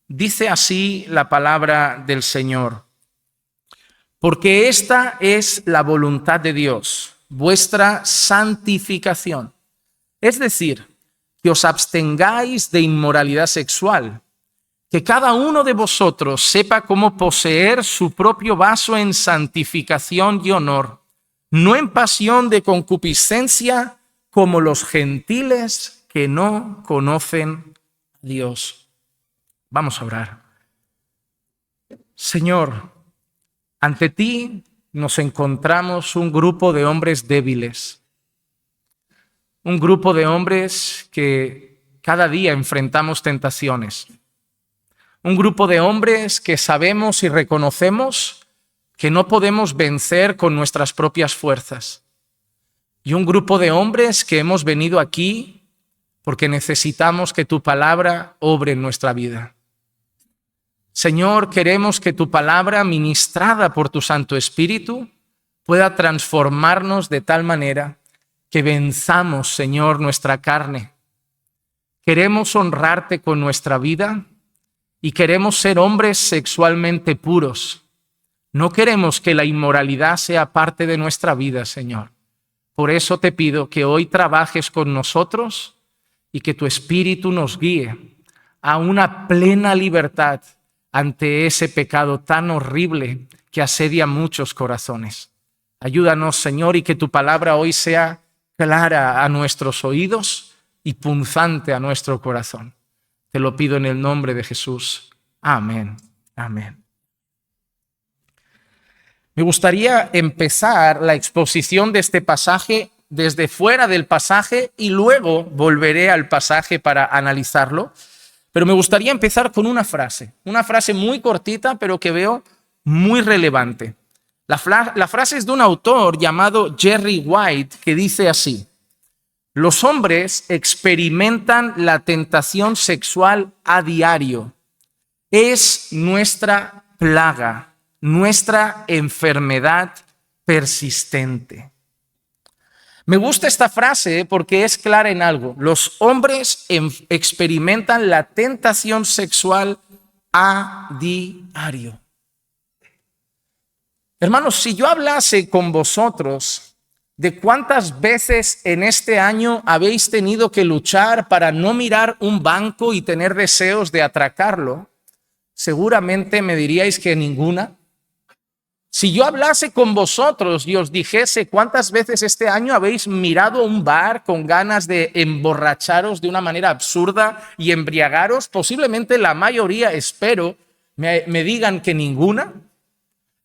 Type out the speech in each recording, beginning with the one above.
Dice así la palabra del Señor: porque esta es la voluntad de Dios, vuestra santificación. Es decir, que os abstengáis de inmoralidad sexual, que cada uno de vosotros sepa cómo poseer su propio vaso en santificación y honor, no en pasión de concupiscencia como los gentiles que no conocen a Dios. Vamos a orar. Señor, ante ti nos encontramos un grupo de hombres débiles, un grupo de hombres que cada día enfrentamos tentaciones, un grupo de hombres que sabemos y reconocemos que no podemos vencer con nuestras propias fuerzas, y un grupo de hombres que hemos venido aquí porque necesitamos que tu palabra obre en nuestra vida. Señor, queremos que tu palabra, ministrada por tu Santo Espíritu, pueda transformarnos de tal manera que venzamos, Señor, nuestra carne. Queremos honrarte con nuestra vida y queremos ser hombres sexualmente puros. No queremos que la inmoralidad sea parte de nuestra vida, Señor. Por eso te pido que hoy trabajes con nosotros y que tu Espíritu nos guíe a una plena libertad ante ese pecado tan horrible que asedia muchos corazones. Ayúdanos, Señor, y que tu palabra hoy sea clara a nuestros oídos y punzante a nuestro corazón. Te lo pido en el nombre de Jesús. Amén. Amén. Me gustaría empezar la exposición de este pasaje desde fuera del pasaje y luego volveré al pasaje para analizarlo. Pero me gustaría empezar con una frase muy cortita, pero que veo muy relevante. La frase es de un autor llamado Jerry White, que dice así: los hombres experimentan la tentación sexual a diario. Es nuestra plaga, nuestra enfermedad persistente. Me gusta esta frase porque es clara en algo. Los hombres experimentan la tentación sexual a diario. Hermanos, si yo hablase con vosotros de cuántas veces en este año habéis tenido que luchar para no mirar un banco y tener deseos de atracarlo, seguramente me diríais que ninguna. Si yo hablase con vosotros y os dijese cuántas veces este año habéis mirado un bar con ganas de emborracharos de una manera absurda y embriagaros, posiblemente la mayoría, espero, me digan que ninguna.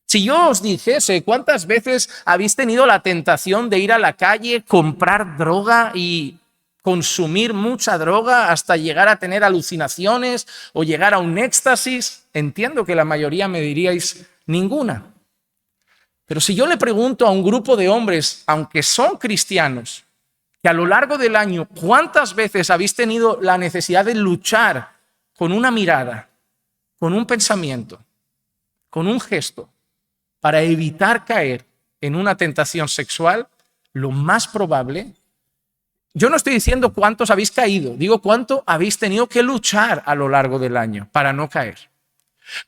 Si yo os dijese cuántas veces habéis tenido la tentación de ir a la calle, comprar droga y consumir mucha droga hasta llegar a tener alucinaciones o llegar a un éxtasis, entiendo que la mayoría me diríais ninguna. Pero si yo le pregunto a un grupo de hombres, aunque son cristianos, que a lo largo del año, ¿cuántas veces habéis tenido la necesidad de luchar con una mirada, con un pensamiento, con un gesto, para evitar caer en una tentación sexual? Lo más probable, yo no estoy diciendo cuántos habéis caído, digo cuánto habéis tenido que luchar a lo largo del año para no caer.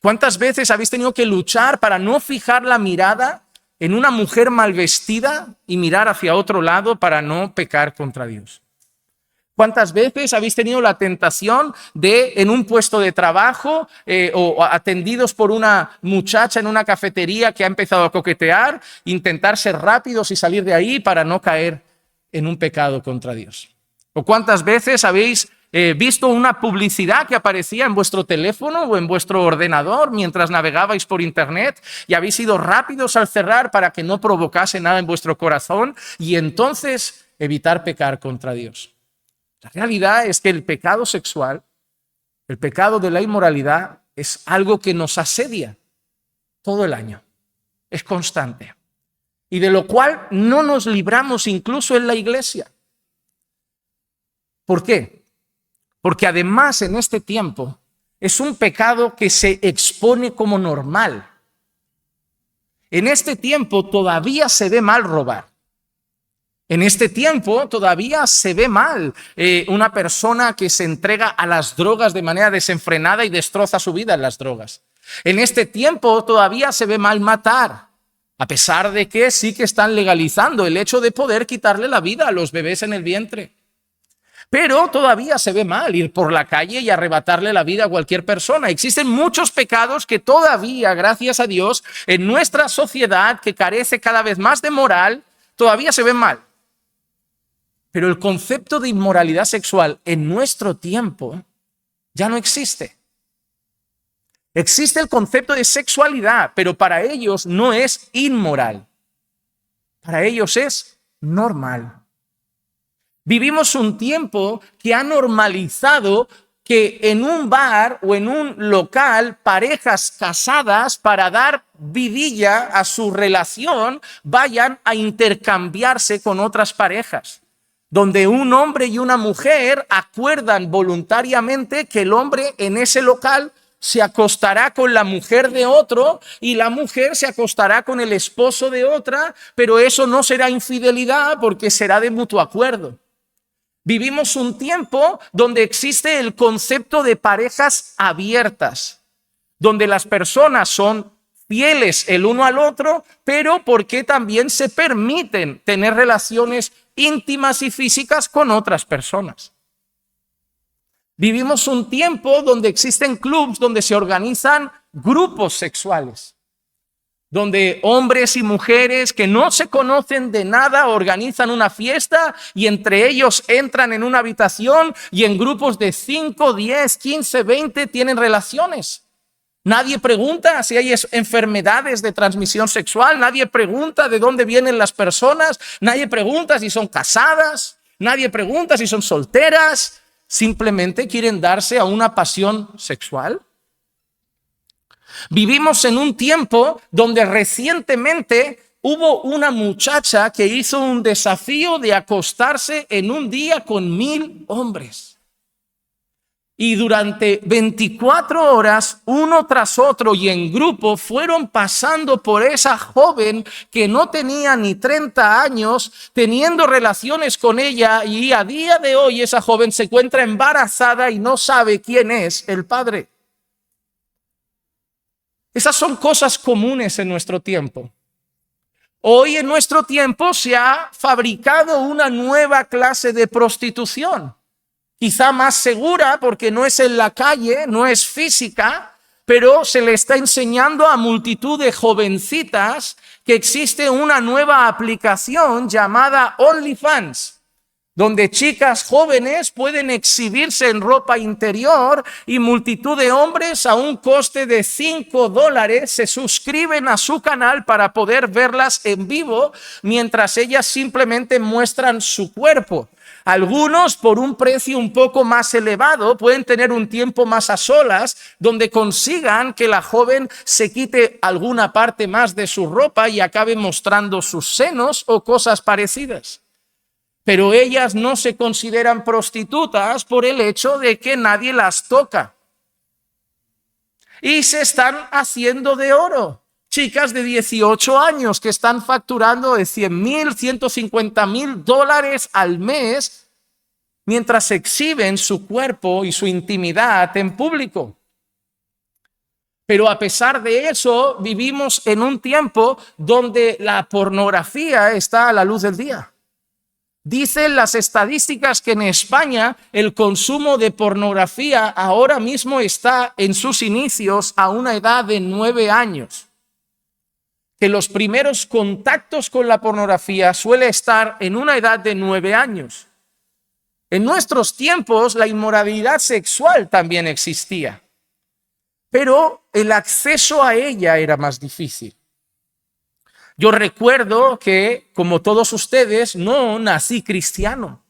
¿Cuántas veces habéis tenido que luchar para no fijar la mirada en una mujer mal vestida y mirar hacia otro lado para no pecar contra Dios? ¿Cuántas veces habéis tenido la tentación de, en un puesto de trabajo o atendidos por una muchacha en una cafetería que ha empezado a coquetear, intentar ser rápidos y salir de ahí para no caer en un pecado contra Dios? ¿O cuántas veces habéis visto una publicidad que aparecía en vuestro teléfono o en vuestro ordenador mientras navegabais por internet y habéis sido rápidos al cerrar para que no provocase nada en vuestro corazón y entonces evitar pecar contra Dios? La realidad es que el pecado sexual, el pecado de la inmoralidad, es algo que nos asedia todo el año, es constante, y de lo cual no nos libramos incluso en la iglesia. ¿Por qué? Porque además en este tiempo es un pecado que se expone como normal. En este tiempo todavía se ve mal robar. En este tiempo todavía se ve mal una persona que se entrega a las drogas de manera desenfrenada y destroza su vida en las drogas. En este tiempo todavía se ve mal matar, a pesar de que sí que están legalizando el hecho de poder quitarle la vida a los bebés en el vientre. Pero todavía se ve mal ir por la calle y arrebatarle la vida a cualquier persona. Existen muchos pecados que todavía, gracias a Dios, en nuestra sociedad que carece cada vez más de moral, todavía se ven mal. Pero el concepto de inmoralidad sexual en nuestro tiempo ya no existe. Existe el concepto de sexualidad, pero para ellos no es inmoral. Para ellos es normal. Vivimos un tiempo que ha normalizado que en un bar o en un local parejas casadas para dar vidilla a su relación vayan a intercambiarse con otras parejas, donde un hombre y una mujer acuerdan voluntariamente que el hombre en ese local se acostará con la mujer de otro y la mujer se acostará con el esposo de otra, pero eso no será infidelidad porque será de mutuo acuerdo. Vivimos un tiempo donde existe el concepto de parejas abiertas, donde las personas son fieles el uno al otro, pero porque también se permiten tener relaciones íntimas y físicas con otras personas. Vivimos un tiempo donde existen clubs donde se organizan grupos sexuales, donde hombres y mujeres que no se conocen de nada organizan una fiesta y entre ellos entran en una habitación y en grupos de 5, 10, 15, 20 tienen relaciones. Nadie pregunta si hay enfermedades de transmisión sexual, nadie pregunta de dónde vienen las personas, nadie pregunta si son casadas, nadie pregunta si son solteras, simplemente quieren darse a una pasión sexual. Vivimos en un tiempo donde recientemente hubo una muchacha que hizo un desafío de acostarse en un día con 1000 hombres. Y durante 24 horas, uno tras otro y en grupo, fueron pasando por esa joven que no tenía ni 30 años, teniendo relaciones con ella, y a día de hoy esa joven se encuentra embarazada y no sabe quién es el padre. Esas son cosas comunes en nuestro tiempo. Hoy en nuestro tiempo se ha fabricado una nueva clase de prostitución. Quizá más segura porque no es en la calle, no es física, pero se le está enseñando a multitud de jovencitas que existe una nueva aplicación llamada OnlyFans, donde chicas jóvenes pueden exhibirse en ropa interior y multitud de hombres a un coste de $5 se suscriben a su canal para poder verlas en vivo mientras ellas simplemente muestran su cuerpo. Algunos, por un precio un poco más elevado, pueden tener un tiempo más a solas donde consigan que la joven se quite alguna parte más de su ropa y acabe mostrando sus senos o cosas parecidas. Pero ellas no se consideran prostitutas por el hecho de que nadie las toca. Y se están haciendo de oro. Chicas de 18 años que están facturando de $100,000, $150,000 al mes mientras exhiben su cuerpo y su intimidad en público. Pero a pesar de eso, vivimos en un tiempo donde la pornografía está a la luz del día. Dicen las estadísticas que en España el consumo de pornografía ahora mismo está en sus inicios a una edad de 9 años. Que los primeros contactos con la pornografía suele estar en una edad de 9 años. En nuestros tiempos la inmoralidad sexual también existía, pero el acceso a ella era más difícil. Yo recuerdo que, como todos ustedes, no nací cristiano.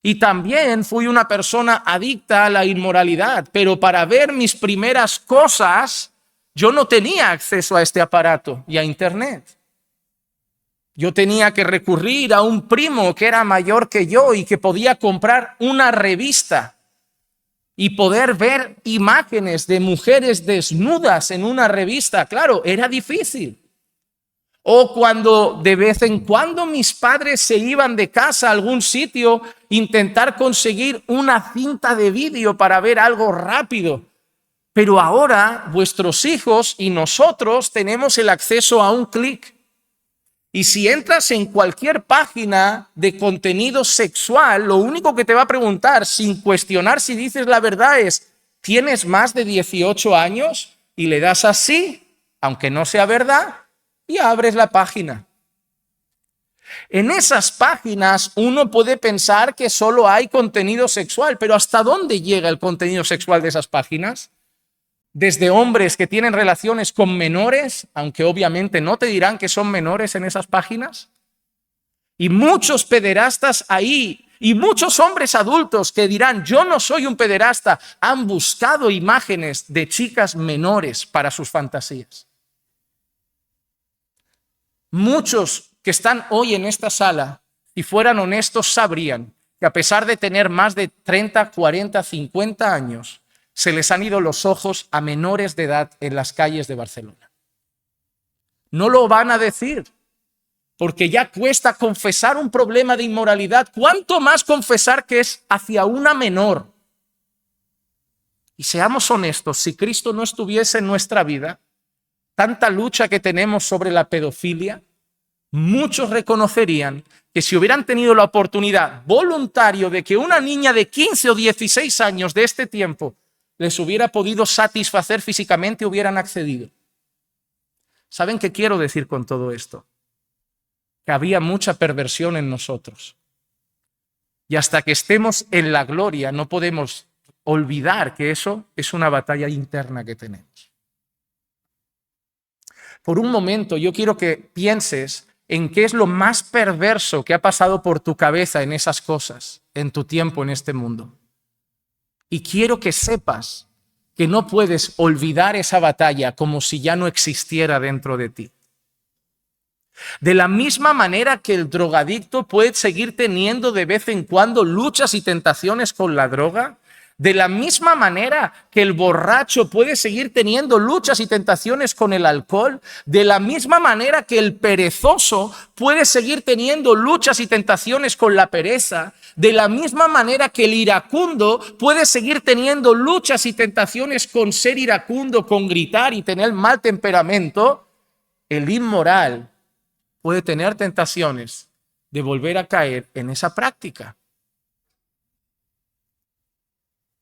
Y también fui una persona adicta a la inmoralidad, pero para ver mis primeras cosas, yo no tenía acceso a este aparato y a internet. Yo tenía que recurrir a un primo que era mayor que yo y que podía comprar una revista y poder ver imágenes de mujeres desnudas en una revista. Claro, era difícil. O cuando de vez en cuando mis padres se iban de casa a algún sitio, intentar conseguir una cinta de vídeo para ver algo rápido. Pero ahora vuestros hijos y nosotros tenemos el acceso a un clic. Y si entras en cualquier página de contenido sexual, lo único que te va a preguntar, sin cuestionar si dices la verdad, es: ¿tienes más de 18 años? Y le das a sí, aunque no sea verdad, y abres la página. En esas páginas uno puede pensar que solo hay contenido sexual, pero ¿hasta dónde llega el contenido sexual de esas páginas? Desde hombres que tienen relaciones con menores, aunque obviamente no te dirán que son menores en esas páginas, y muchos pederastas ahí, y muchos hombres adultos que dirán: yo no soy un pederasta, han buscado imágenes de chicas menores para sus fantasías. Muchos que están hoy en esta sala, si fueran honestos, sabrían que a pesar de tener más de 30, 40, 50 años, se les han ido los ojos a menores de edad en las calles de Barcelona. No lo van a decir, porque ya cuesta confesar un problema de inmoralidad. ¿Cuánto más confesar que es hacia una menor? Y seamos honestos, si Cristo no estuviese en nuestra vida, tanta lucha que tenemos sobre la pedofilia, muchos reconocerían que si hubieran tenido la oportunidad voluntaria de que una niña de 15 o 16 años de este tiempo les hubiera podido satisfacer físicamente, hubieran accedido. ¿Saben qué quiero decir con todo esto? Que había mucha perversión en nosotros. Y hasta que estemos en la gloria no podemos olvidar que eso es una batalla interna que tenemos. Por un momento yo quiero que pienses en qué es lo más perverso que ha pasado por tu cabeza en esas cosas, en tu tiempo en este mundo. Y quiero que sepas que no puedes olvidar esa batalla como si ya no existiera dentro de ti. De la misma manera que el drogadicto puede seguir teniendo de vez en cuando luchas y tentaciones con la droga, de la misma manera que el borracho puede seguir teniendo luchas y tentaciones con el alcohol, de la misma manera que el perezoso puede seguir teniendo luchas y tentaciones con la pereza, de la misma manera que el iracundo puede seguir teniendo luchas y tentaciones con ser iracundo, con gritar y tener mal temperamento, el inmoral puede tener tentaciones de volver a caer en esa práctica.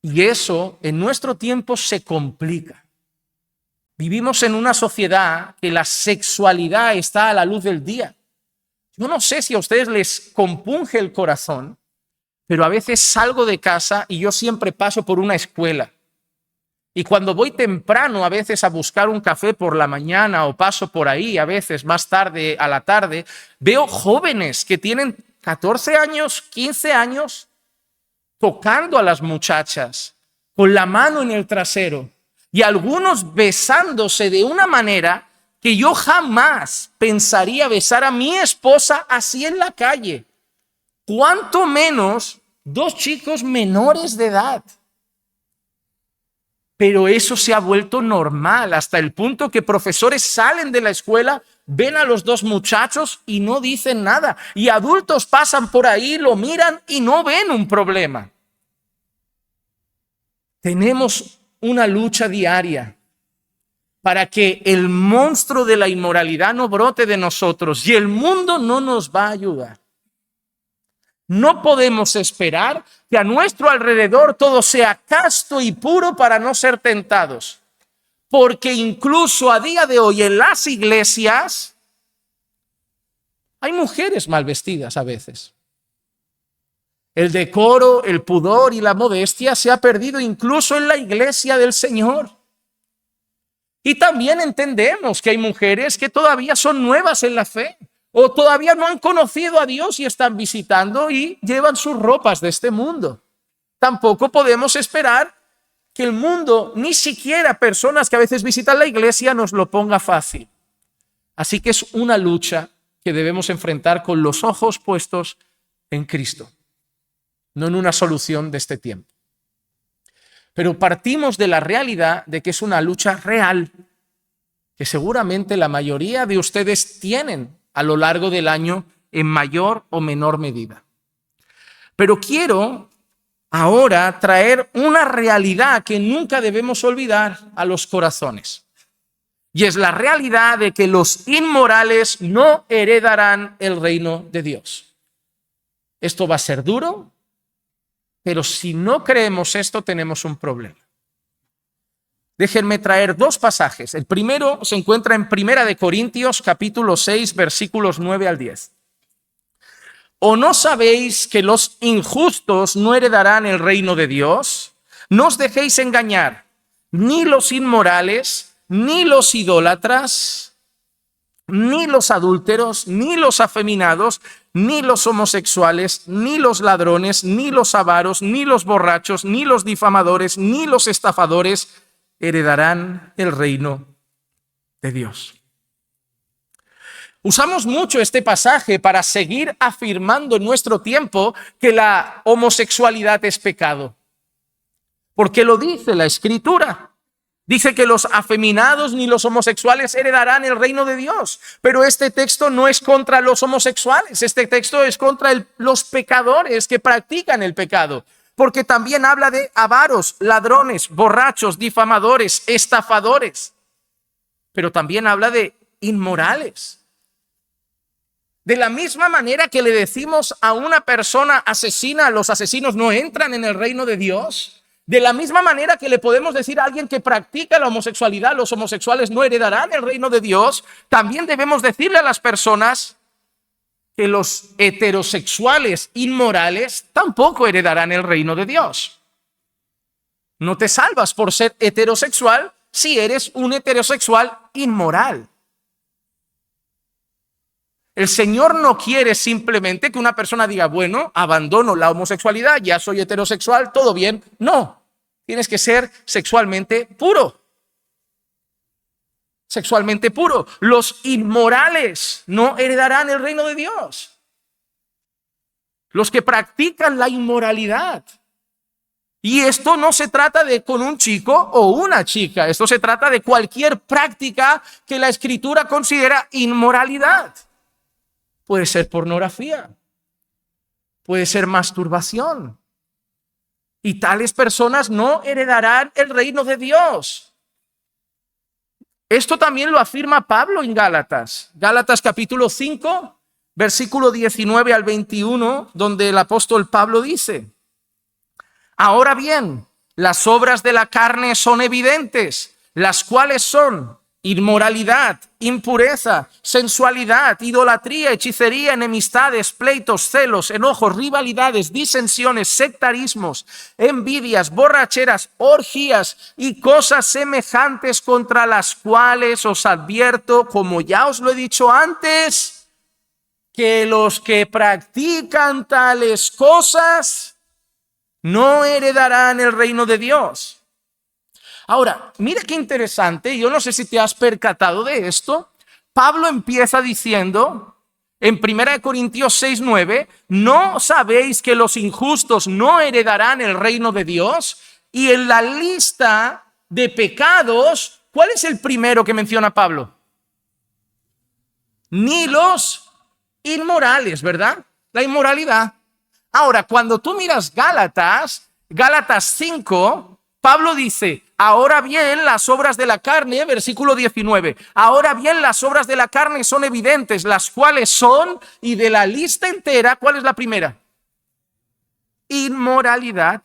Y eso en nuestro tiempo se complica. Vivimos en una sociedad que la sexualidad está a la luz del día. Yo no sé si a ustedes les compunge el corazón, pero a veces salgo de casa y yo siempre paso por una escuela. Y cuando voy temprano a veces a buscar un café por la mañana o paso por ahí a veces más tarde a la tarde, veo jóvenes que tienen 14 años, 15 años, tocando a las muchachas con la mano en el trasero y algunos besándose de una manera que yo jamás pensaría besar a mi esposa así en la calle. Cuanto menos dos chicos menores de edad. Pero eso se ha vuelto normal hasta el punto que profesores salen de la escuela, ven a los dos muchachos y no dicen nada. Y adultos pasan por ahí, lo miran y no ven un problema. Tenemos una lucha diaria para que el monstruo de la inmoralidad no brote de nosotros y el mundo no nos va a ayudar. No podemos esperar que a nuestro alrededor todo sea casto y puro para no ser tentados. Porque incluso a día de hoy en las iglesias hay mujeres mal vestidas a veces. El decoro, el pudor y la modestia se ha perdido incluso en la iglesia del Señor. Y también entendemos que hay mujeres que todavía son nuevas en la fe o todavía no han conocido a Dios y están visitando y llevan sus ropas de este mundo. Tampoco podemos esperar que el mundo, ni siquiera personas que a veces visitan la iglesia, nos lo ponga fácil. Así que es una lucha que debemos enfrentar con los ojos puestos en Cristo, no en una solución de este tiempo. Pero partimos de la realidad de que es una lucha real, que seguramente la mayoría de ustedes tienen a lo largo del año en mayor o menor medida. Pero quiero ahora traer una realidad que nunca debemos olvidar a los corazones. Y es la realidad de que los inmorales no heredarán el reino de Dios. Esto va a ser duro, pero si no creemos esto, tenemos un problema. Déjenme traer dos pasajes. El primero se encuentra en 1 Corintios, capítulo 6, versículos 9 al 10. ¿O no sabéis que los injustos no heredarán el reino de Dios? No os dejéis engañar, ni los inmorales, ni los idólatras, ni los adúlteros, ni los afeminados, ni los homosexuales, ni los ladrones, ni los avaros, ni los borrachos, ni los difamadores, ni los estafadores heredarán el reino de Dios. Usamos mucho este pasaje para seguir afirmando en nuestro tiempo que la homosexualidad es pecado. Porque lo dice la Escritura. Dice que los afeminados ni los homosexuales heredarán el reino de Dios. Pero este texto no es contra los homosexuales. Este texto es contra los pecadores que practican el pecado. Porque también habla de avaros, ladrones, borrachos, difamadores, estafadores. Pero también habla de inmorales. De la misma manera que le decimos a una persona asesina, los asesinos no entran en el reino de Dios. De la misma manera que le podemos decir a alguien que practica la homosexualidad, los homosexuales no heredarán el reino de Dios, también debemos decirle a las personas que los heterosexuales inmorales tampoco heredarán el reino de Dios. No te salvas por ser heterosexual si eres un heterosexual inmoral. El Señor no quiere simplemente que una persona diga, bueno, abandono la homosexualidad, ya soy heterosexual, todo bien. No, tienes que ser sexualmente puro. Sexualmente puro. Los inmorales no heredarán el reino de Dios. Los que practican la inmoralidad. Y esto no se trata de con un chico o una chica. Esto se trata de cualquier práctica que la Escritura considera inmoralidad. Puede ser pornografía, puede ser masturbación. Y tales personas no heredarán el reino de Dios. Esto también lo afirma Pablo en Gálatas. Gálatas capítulo 5, versículo 19 al 21, donde el apóstol Pablo dice: ahora bien, las obras de la carne son evidentes, las cuales son inmoralidad, impureza, sensualidad, idolatría, hechicería, enemistades, pleitos, celos, enojos, rivalidades, disensiones, sectarismos, envidias, borracheras, orgías y cosas semejantes, contra las cuales os advierto, como ya os lo he dicho antes, que los que practican tales cosas no heredarán el reino de Dios. Ahora, mira qué interesante, yo no sé si te has percatado de esto. Pablo empieza diciendo en 1 Corintios 6:9, ¿no sabéis que los injustos no heredarán el reino de Dios? Y en la lista de pecados, ¿cuál es el primero que menciona Pablo? Ni los inmorales, ¿verdad? La inmoralidad. Ahora, cuando tú miras Gálatas 5, Pablo dice, ahora bien, las obras de la carne, versículo 19, ahora bien, las obras de la carne son evidentes, las cuales son, y de la lista entera, ¿cuál es la primera? Inmoralidad.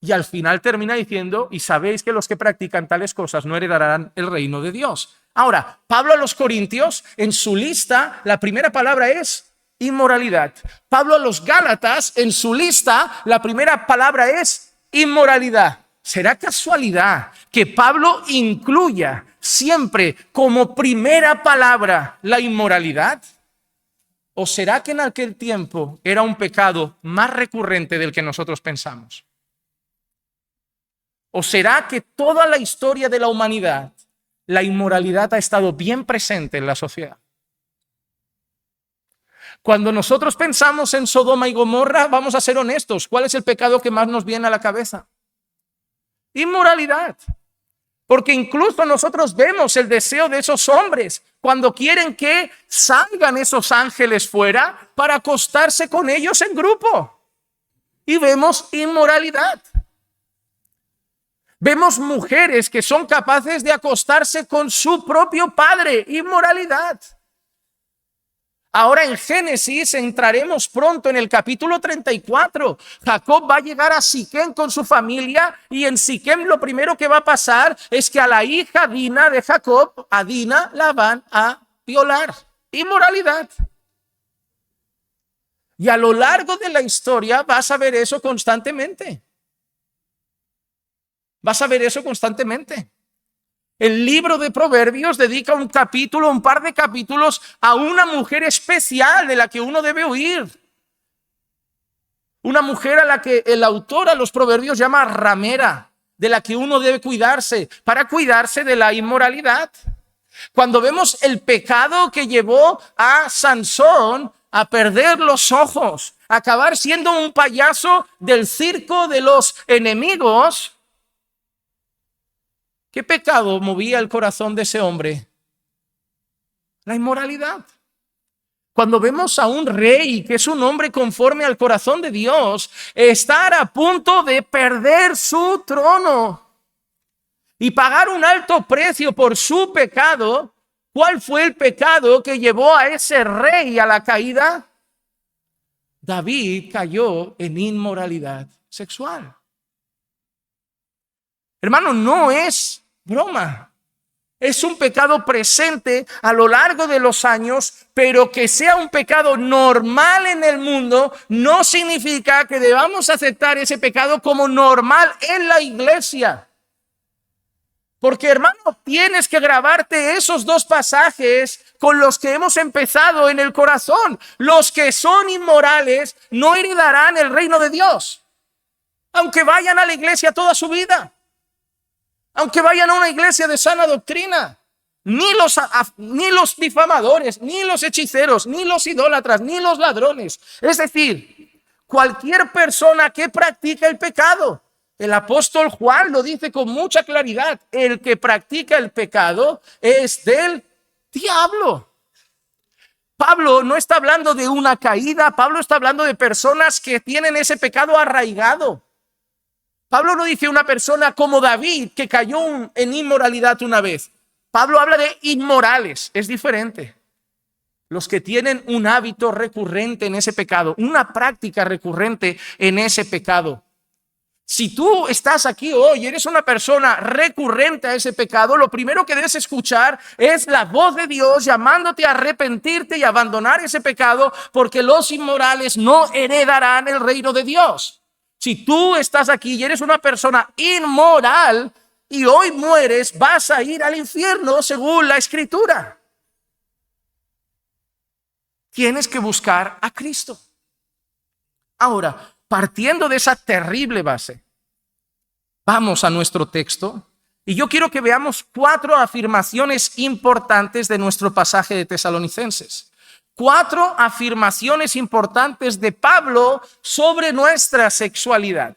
Y al final termina diciendo, y sabéis que los que practican tales cosas no heredarán el reino de Dios. Ahora, Pablo a los Corintios, en su lista, la primera palabra es inmoralidad. Pablo a los Gálatas, en su lista, la primera palabra es inmoralidad. ¿Será casualidad que Pablo incluya siempre como primera palabra la inmoralidad? ¿O será que en aquel tiempo era un pecado más recurrente del que nosotros pensamos? ¿O será que toda la historia de la humanidad, la inmoralidad ha estado bien presente en la sociedad? Cuando nosotros pensamos en Sodoma y Gomorra, vamos a ser honestos, ¿cuál es el pecado que más nos viene a la cabeza? Inmoralidad. Porque incluso nosotros vemos el deseo de esos hombres cuando quieren que salgan esos ángeles fuera para acostarse con ellos en grupo. Y vemos inmoralidad. Vemos mujeres que son capaces de acostarse con su propio padre. Inmoralidad. Ahora en Génesis entraremos pronto en el capítulo 34. Jacob va a llegar a Siquem con su familia y en Siquem lo primero que va a pasar es que a la hija Dina de Jacob, a Dina, la van a violar. Inmoralidad. Y a lo largo de la historia vas a ver eso constantemente. Vas a ver eso constantemente. El libro de Proverbios dedica un par de capítulos a una mujer especial de la que uno debe huir. Una mujer a la que el autor a los Proverbios llama ramera, de la que uno debe cuidarse para cuidarse de la inmoralidad. Cuando vemos el pecado que llevó a Sansón a perder los ojos, a acabar siendo un payaso del circo de los enemigos, ¿qué pecado movía el corazón de ese hombre? La inmoralidad. Cuando vemos a un rey que es un hombre conforme al corazón de Dios, estar a punto de perder su trono y pagar un alto precio por su pecado, ¿cuál fue el pecado que llevó a ese rey a la caída? David cayó en inmoralidad sexual. Hermano, no es broma. Es un pecado presente a lo largo de los años, pero que sea un pecado normal en el mundo no significa que debamos aceptar ese pecado como normal en la iglesia. Porque, hermano, tienes que grabarte esos dos pasajes con los que hemos empezado en el corazón. Los que son inmorales no heredarán el reino de Dios, aunque vayan a la iglesia toda su vida. Aunque vayan a una iglesia de sana doctrina, ni los difamadores, ni los hechiceros, ni los idólatras, ni los ladrones. Es decir, cualquier persona que practica el pecado. El apóstol Juan lo dice con mucha claridad. El que practica el pecado es del diablo. Pablo no está hablando de una caída. Pablo está hablando de personas que tienen ese pecado arraigado. Pablo no dice una persona como David que cayó en inmoralidad una vez. Pablo habla de inmorales, es diferente. Los que tienen un hábito recurrente en ese pecado, una práctica recurrente en ese pecado. Si tú estás aquí hoy y eres una persona recurrente a ese pecado, lo primero que debes escuchar es la voz de Dios llamándote a arrepentirte y abandonar ese pecado, porque los inmorales no heredarán el reino de Dios. Si tú estás aquí y eres una persona inmoral y hoy mueres, vas a ir al infierno según la Escritura. Tienes que buscar a Cristo. Ahora, partiendo de esa terrible base, vamos a nuestro texto y yo quiero que veamos 4 afirmaciones importantes de nuestro pasaje de Tesalonicenses. 4 afirmaciones importantes de Pablo sobre nuestra sexualidad.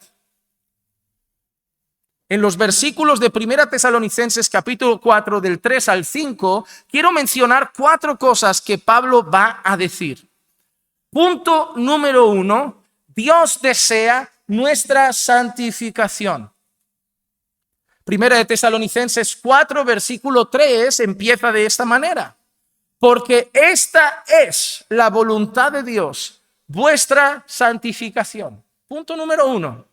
En los versículos de 1 Tesalonicenses capítulo 4 del 3 al 5, quiero mencionar 4 cosas que Pablo va a decir. Punto número 1, Dios desea nuestra santificación. 1 Tesalonicenses 4 versículo 3 empieza de esta manera. Porque esta es la voluntad de Dios, vuestra santificación. Punto número 1.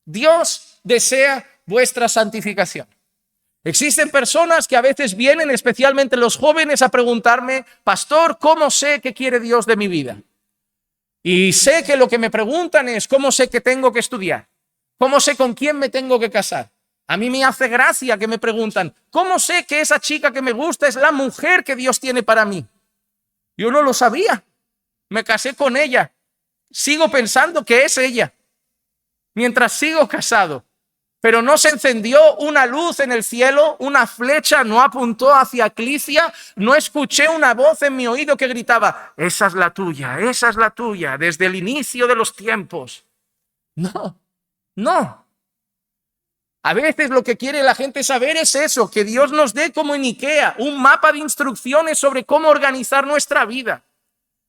Dios desea vuestra santificación. Existen personas que a veces vienen, especialmente los jóvenes, a preguntarme, pastor, ¿cómo sé qué quiere Dios de mi vida? Y sé que lo que me preguntan es, ¿cómo sé que tengo que estudiar? ¿Cómo sé con quién me tengo que casar? A mí me hace gracia que me preguntan, ¿cómo sé que esa chica que me gusta es la mujer que Dios tiene para mí? Yo no lo sabía. Me casé con ella. Sigo pensando que es ella, mientras sigo casado. Pero no se encendió una luz en el cielo, una flecha no apuntó hacia Clicia, no escuché una voz en mi oído que gritaba, esa es la tuya, desde el inicio de los tiempos. No. A veces lo que quiere la gente saber es eso, que Dios nos dé como en IKEA, un mapa de instrucciones sobre cómo organizar nuestra vida.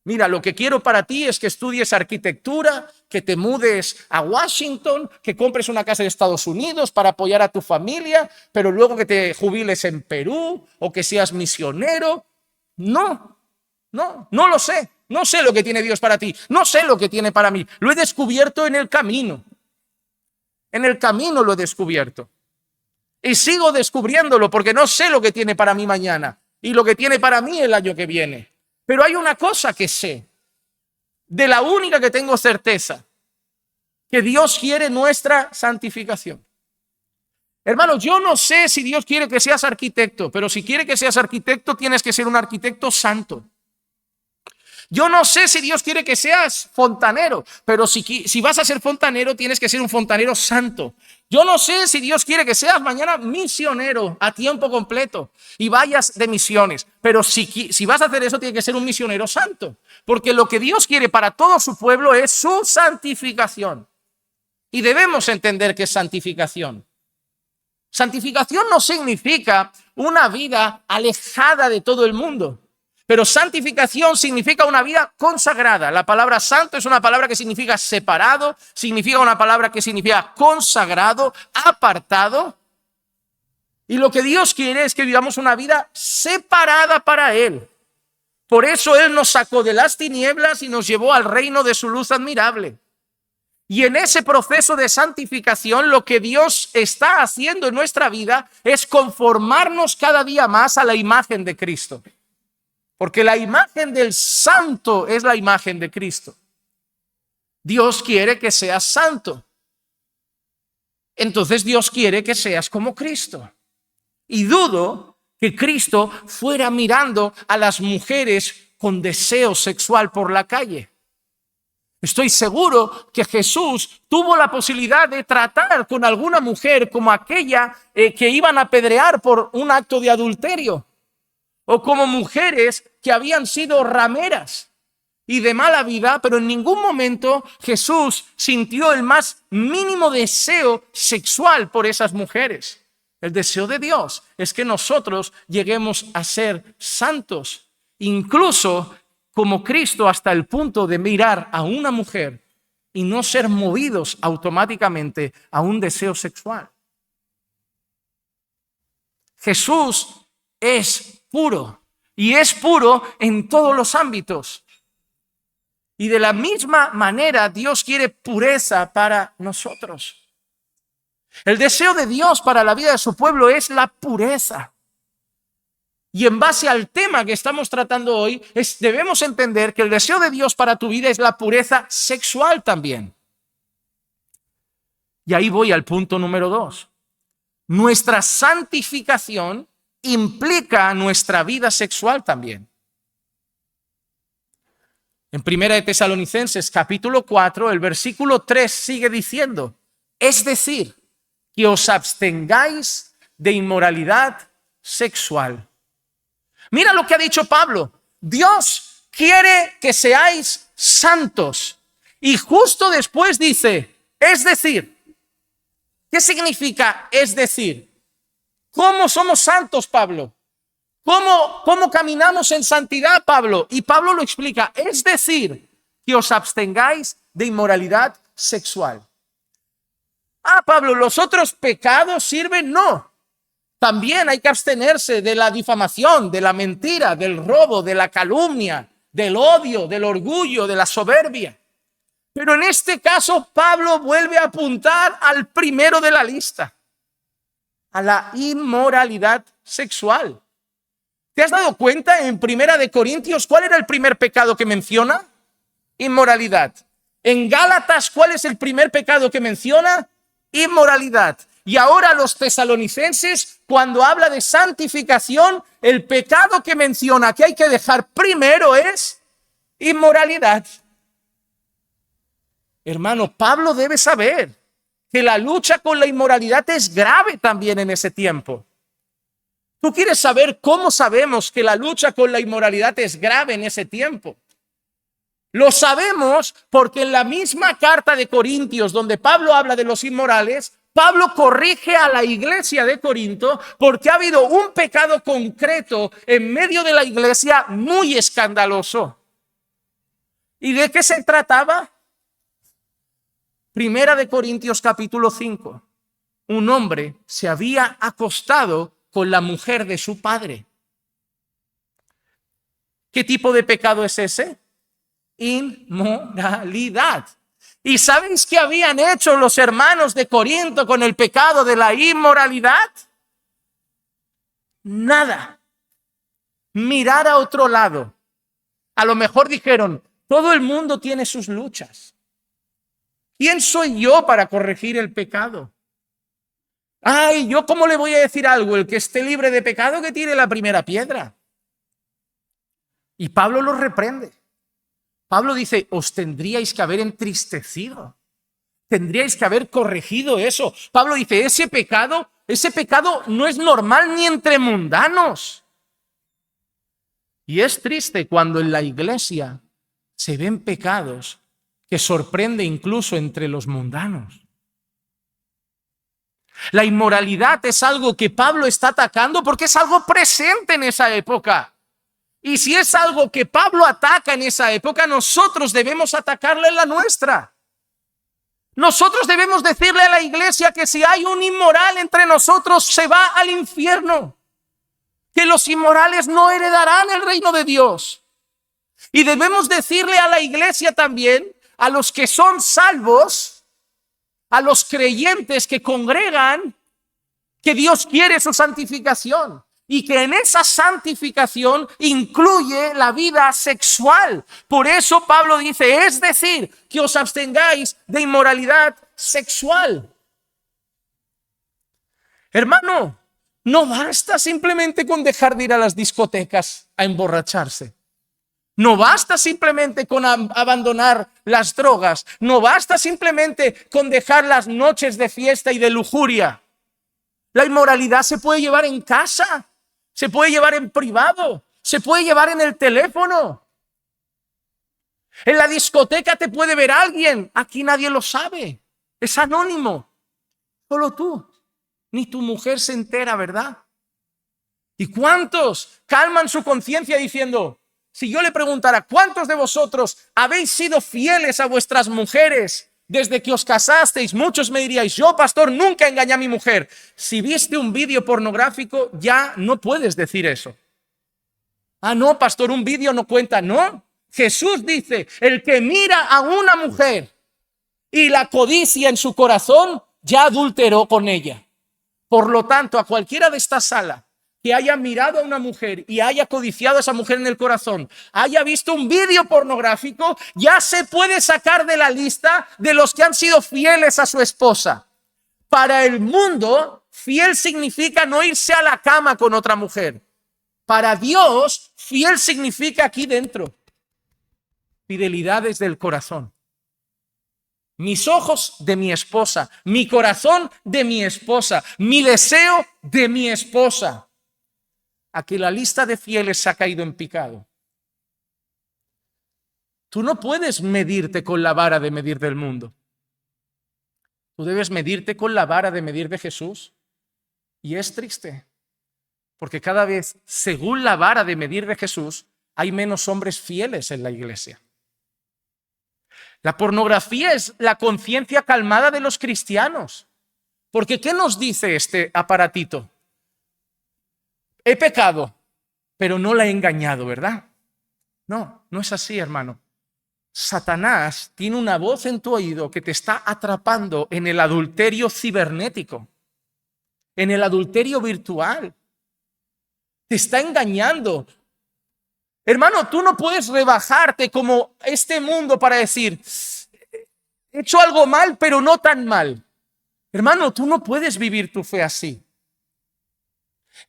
Mira, lo que quiero para ti es que estudies arquitectura, que te mudes a Washington, que compres una casa de Estados Unidos para apoyar a tu familia, pero luego que te jubiles en Perú o que seas misionero. No lo sé. No sé lo que tiene Dios para ti. No sé lo que tiene para mí. Lo he descubierto en el camino. En el camino lo he descubierto. Y sigo descubriéndolo porque no sé lo que tiene para mí mañana y lo que tiene para mí el año que viene. Pero hay una cosa que sé, de la única que tengo certeza, que Dios quiere nuestra santificación. Hermanos, yo no sé si Dios quiere que seas arquitecto, pero si quiere que seas arquitecto, tienes que ser un arquitecto santo. Yo no sé si Dios quiere que seas fontanero, pero si vas a ser fontanero, tienes que ser un fontanero santo. Yo no sé si Dios quiere que seas mañana misionero a tiempo completo y vayas de misiones, pero si vas a hacer eso, tiene que ser un misionero santo, porque lo que Dios quiere para todo su pueblo es su santificación. Y debemos entender que es santificación. Santificación no significa una vida alejada de todo el mundo. Pero santificación significa una vida consagrada. La palabra santo es una palabra que significa separado, significa una palabra que significa consagrado, apartado. Y lo que Dios quiere es que vivamos una vida separada para Él. Por eso Él nos sacó de las tinieblas y nos llevó al reino de su luz admirable. Y en ese proceso de santificación, lo que Dios está haciendo en nuestra vida es conformarnos cada día más a la imagen de Cristo. Porque la imagen del santo es la imagen de Cristo. Dios quiere que seas santo. Entonces Dios quiere que seas como Cristo. Y dudo que Cristo fuera mirando a las mujeres con deseo sexual por la calle. Estoy seguro que Jesús tuvo la posibilidad de tratar con alguna mujer como aquella que iban a apedrear por un acto de adulterio. O como mujeres que habían sido rameras y de mala vida, pero en ningún momento Jesús sintió el más mínimo deseo sexual por esas mujeres. El deseo de Dios es que nosotros lleguemos a ser santos, incluso como Cristo, hasta el punto de mirar a una mujer y no ser movidos automáticamente a un deseo sexual. Jesús es puro y es puro en todos los ámbitos. Y de la misma manera Dios quiere pureza para nosotros. El deseo de Dios para la vida de su pueblo es la pureza. Y en base al tema que estamos tratando hoy, debemos entender que el deseo de Dios para tu vida es la pureza sexual también. Y ahí voy al punto número 2. Nuestra santificación implica nuestra vida sexual también. En 1 Tesalonicenses capítulo 4, el versículo 3 sigue diciendo, es decir, que os abstengáis de inmoralidad sexual. Mira lo que ha dicho Pablo. Dios quiere que seáis santos. Y justo después dice, es decir. ¿Qué significa es decir? ¿Cómo somos santos, Pablo? ¿Cómo caminamos en santidad, Pablo? Y Pablo lo explica, es decir, que os abstengáis de inmoralidad sexual. Pablo, ¿los otros pecados sirven? No. También hay que abstenerse de la difamación, de la mentira, del robo, de la calumnia, del odio, del orgullo, de la soberbia. Pero en este caso, Pablo vuelve a apuntar al primero de la lista, a la inmoralidad sexual. ¿Te has dado cuenta en 1 Corintios cuál era el primer pecado que menciona? Inmoralidad. En Gálatas, ¿cuál es el primer pecado que menciona? Inmoralidad. Y ahora los tesalonicenses, cuando habla de santificación, el pecado que menciona que hay que dejar primero es inmoralidad. Hermano, Pablo debe saber que la lucha con la inmoralidad es grave también en ese tiempo. ¿Tú quieres saber cómo sabemos que la lucha con la inmoralidad es grave en ese tiempo? Lo sabemos porque en la misma carta de Corintios, donde Pablo habla de los inmorales, Pablo corrige a la iglesia de Corinto porque ha habido un pecado concreto en medio de la iglesia muy escandaloso. ¿Y de qué se trataba? Primera de Corintios capítulo 5. Un hombre se había acostado con la mujer de su padre. ¿Qué tipo de pecado es ese? Inmoralidad. ¿Y sabéis qué habían hecho los hermanos de Corinto con el pecado de la inmoralidad? Nada. Mirar a otro lado. A lo mejor dijeron, todo el mundo tiene sus luchas. ¿Quién soy yo para corregir el pecado? Ay, ¿yo cómo le voy a decir algo? El que esté libre de pecado que tire la primera piedra. Y Pablo los reprende. Pablo dice, os tendríais que haber entristecido. Tendríais que haber corregido eso. Pablo dice, ese pecado no es normal ni entre mundanos. Y es triste cuando en la iglesia se ven pecados que sorprende incluso entre los mundanos. La inmoralidad es algo que Pablo está atacando porque es algo presente en esa época. Y si es algo que Pablo ataca en esa época, nosotros debemos atacarlo en la nuestra. Nosotros debemos decirle a la iglesia que si hay un inmoral entre nosotros, se va al infierno. Que los inmorales no heredarán el reino de Dios. Y debemos decirle a la iglesia también, a los que son salvos, a los creyentes que congregan, que Dios quiere su santificación. Y que en esa santificación incluye la vida sexual. Por eso Pablo dice, es decir, que os abstengáis de inmoralidad sexual. Hermano, no basta simplemente con dejar de ir a las discotecas a emborracharse. No basta simplemente con abandonar las drogas. No basta simplemente con dejar las noches de fiesta y de lujuria. La inmoralidad se puede llevar en casa. Se puede llevar en privado, se puede llevar en el teléfono. En la discoteca te puede ver alguien, aquí nadie lo sabe, es anónimo, solo tú, ni tu mujer se entera, ¿verdad? ¿Y cuántos calman su conciencia diciendo, si yo le preguntara, ¿cuántos de vosotros habéis sido fieles a vuestras mujeres desde que os casasteis? Muchos me diríais, yo, pastor, nunca engañé a mi mujer. Si viste un vídeo pornográfico, ya no puedes decir eso. Ah, no, pastor, un vídeo no cuenta. No, Jesús dice, el que mira a una mujer y la codicia en su corazón, ya adulteró con ella. Por lo tanto, a cualquiera de esta sala que haya mirado a una mujer y haya codiciado a esa mujer en el corazón, haya visto un vídeo pornográfico, ya se puede sacar de la lista de los que han sido fieles a su esposa. Para el mundo, fiel significa no irse a la cama con otra mujer. Para Dios, fiel significa aquí dentro. Fidelidad desde el corazón. Mis ojos de mi esposa, mi corazón de mi esposa, mi deseo de mi esposa. A que la lista de fieles se ha caído en picado. Tú no puedes medirte con la vara de medir del mundo. Tú debes medirte con la vara de medir de Jesús. Y es triste, porque cada vez, según la vara de medir de Jesús, hay menos hombres fieles en la iglesia. La pornografía es la conciencia calmada de los cristianos. Porque ¿qué nos dice este aparatito? He pecado, pero no la he engañado, ¿verdad? No, no es así, hermano. Satanás tiene una voz en tu oído que te está atrapando en el adulterio cibernético, en el adulterio virtual. Te está engañando. Hermano, tú no puedes rebajarte como este mundo para decir, he hecho algo mal, pero no tan mal. Hermano, tú no puedes vivir tu fe así.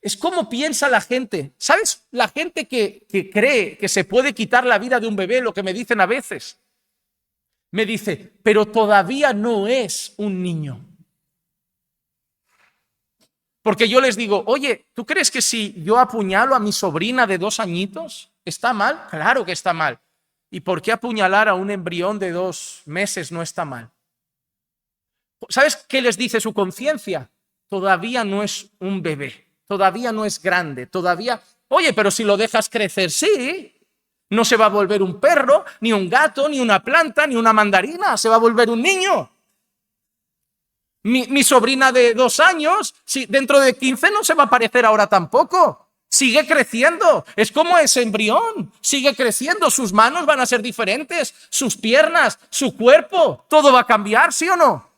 Es como piensa la gente. ¿Sabes? La gente que cree que se puede quitar la vida de un bebé, lo que me dicen a veces. Me dice, pero todavía no es un niño. Porque yo les digo, oye, ¿tú crees que si yo apuñalo a mi sobrina de 2 añitos, está mal? Claro que está mal. ¿Y por qué apuñalar a un embrión de 2 meses no está mal? ¿Sabes qué les dice su conciencia? Todavía no es un bebé, todavía no es grande, todavía... Oye, pero si lo dejas crecer, sí. No se va a volver un perro, ni un gato, ni una planta, ni una mandarina. Se va a volver un niño. Mi sobrina de 2 años, si dentro de 15 no se va a parecer ahora tampoco. Sigue creciendo. Es como ese embrión. Sigue creciendo. Sus manos van a ser diferentes. Sus piernas, su cuerpo. Todo va a cambiar, ¿sí o no?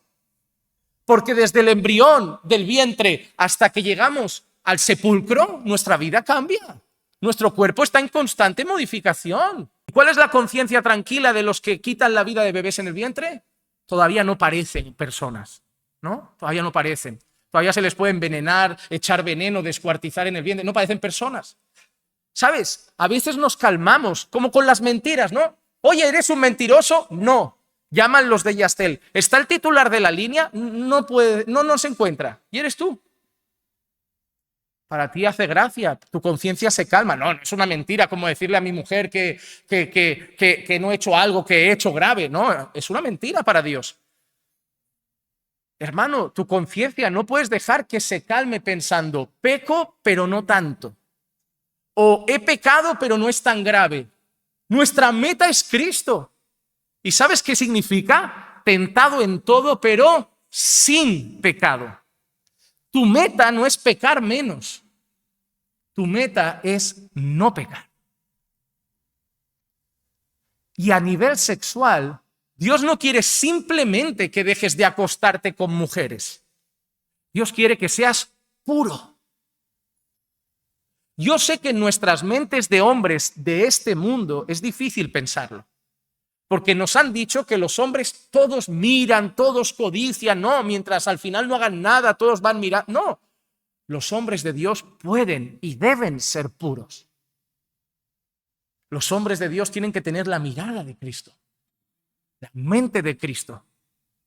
Porque desde el embrión del vientre hasta que llegamos al sepulcro, nuestra vida cambia. Nuestro cuerpo está en constante modificación. ¿Cuál es la conciencia tranquila de los que quitan la vida de bebés en el vientre? Todavía no parecen personas, ¿no? Todavía no parecen. Todavía se les puede envenenar, echar veneno, descuartizar en el vientre. No parecen personas. ¿Sabes? A veces nos calmamos, como con las mentiras, ¿no? Oye, ¿eres un mentiroso? No. Llaman los de Yastel. ¿Está el titular de la línea? No puede, no se encuentra. ¿Y eres tú? Para ti hace gracia, tu conciencia se calma. No, no es una mentira como decirle a mi mujer que no he hecho algo que he hecho grave. No, es una mentira para Dios. Hermano, tu conciencia no puedes dejar que se calme pensando, peco, pero no tanto. O he pecado, pero no es tan grave. Nuestra meta es Cristo. ¿Y sabes qué significa? Tentado en todo, pero sin pecado. Tu meta no es pecar menos. Tu meta es no pecar. Y a nivel sexual, Dios no quiere simplemente que dejes de acostarte con mujeres. Dios quiere que seas puro. Yo sé que en nuestras mentes de hombres de este mundo es difícil pensarlo. Porque nos han dicho que los hombres todos miran, todos codician, no, mientras al final no hagan nada, todos van a mirar. No, los hombres de Dios pueden y deben ser puros. Los hombres de Dios tienen que tener la mirada de Cristo, la mente de Cristo,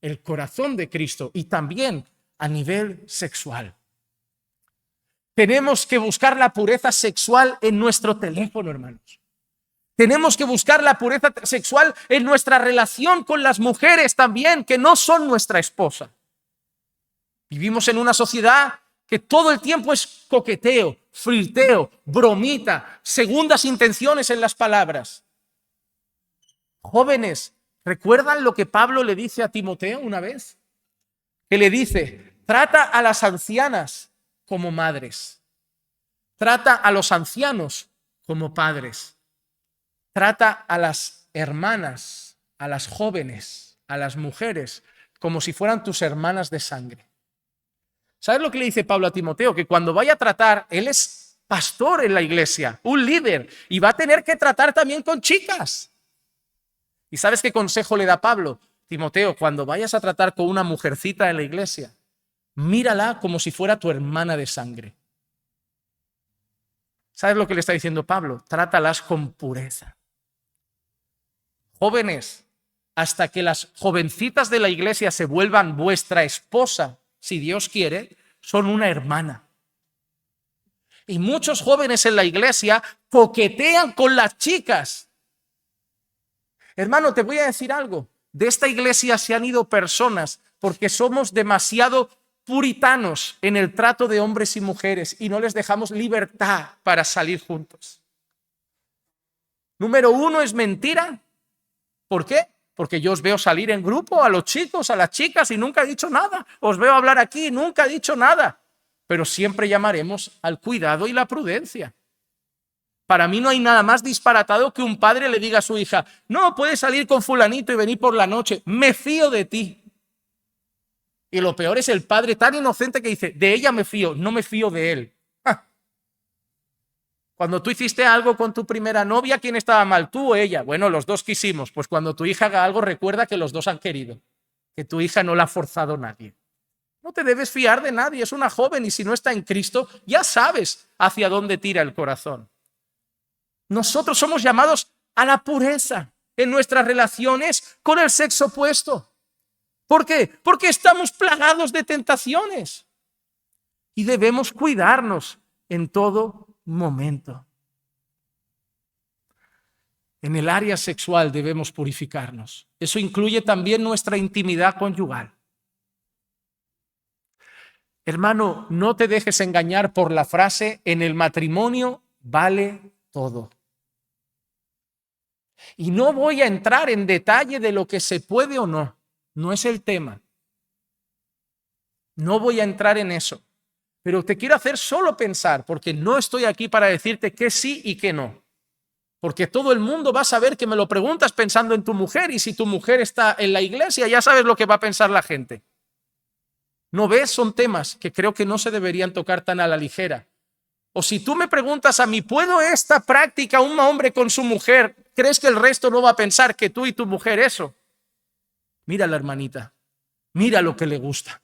el corazón de Cristo y también a nivel sexual. Tenemos que buscar la pureza sexual en nuestro teléfono, hermanos. Tenemos que buscar la pureza sexual en nuestra relación con las mujeres también, que no son nuestra esposa. Vivimos en una sociedad que todo el tiempo es coqueteo, flirteo, bromita, segundas intenciones en las palabras. Jóvenes, ¿recuerdan lo que Pablo le dice a Timoteo una vez? Que le dice, trata a las ancianas como madres, trata a los ancianos como padres. Trata a las hermanas, a las jóvenes, a las mujeres, como si fueran tus hermanas de sangre. ¿Sabes lo que le dice Pablo a Timoteo? Que cuando vaya a tratar, él es pastor en la iglesia, un líder, y va a tener que tratar también con chicas. ¿Y sabes qué consejo le da Pablo? Timoteo, cuando vayas a tratar con una mujercita en la iglesia, mírala como si fuera tu hermana de sangre. ¿Sabes lo que le está diciendo Pablo? Trátalas con pureza. Jóvenes, hasta que las jovencitas de la iglesia se vuelvan vuestra esposa, si Dios quiere, son una hermana. Y muchos jóvenes en la iglesia coquetean con las chicas. Hermano, te voy a decir algo. De esta iglesia se han ido personas porque somos demasiado puritanos en el trato de hombres y mujeres y no les dejamos libertad para salir juntos. Número 1 es mentira. ¿Por qué? Porque yo os veo salir en grupo, a los chicos, a las chicas y nunca he dicho nada. Os veo hablar aquí y nunca he dicho nada. Pero siempre llamaremos al cuidado y la prudencia. Para mí no hay nada más disparatado que un padre le diga a su hija, no, puedes salir con fulanito y venir por la noche, me fío de ti. Y lo peor es el padre tan inocente que dice, de ella me fío, no me fío de él. Cuando tú hiciste algo con tu primera novia, ¿quién estaba mal, tú o ella? Bueno, los dos quisimos. Pues cuando tu hija haga algo, recuerda que los dos han querido. Que tu hija no la ha forzado nadie. No te debes fiar de nadie, es una joven y si no está en Cristo, ya sabes hacia dónde tira el corazón. Nosotros somos llamados a la pureza en nuestras relaciones con el sexo opuesto. ¿Por qué? Porque estamos plagados de tentaciones. Y debemos cuidarnos en todo momento. En el área sexual debemos purificarnos. Eso incluye también nuestra intimidad conyugal. Hermano, no te dejes engañar por la frase, en el matrimonio vale todo. Y no voy a entrar en detalle de lo que se puede o no. No es el tema. No voy a entrar en eso. Pero te quiero hacer solo pensar, porque no estoy aquí para decirte que sí y que no. Porque todo el mundo va a saber que me lo preguntas pensando en tu mujer, y si tu mujer está en la iglesia, ya sabes lo que va a pensar la gente. ¿No ves? Son temas que creo que no se deberían tocar tan a la ligera. O si tú me preguntas a mí, ¿puedo esta práctica un hombre con su mujer? ¿Crees que el resto no va a pensar que tú y tu mujer eso? Mira a la hermanita, mira lo que le gusta.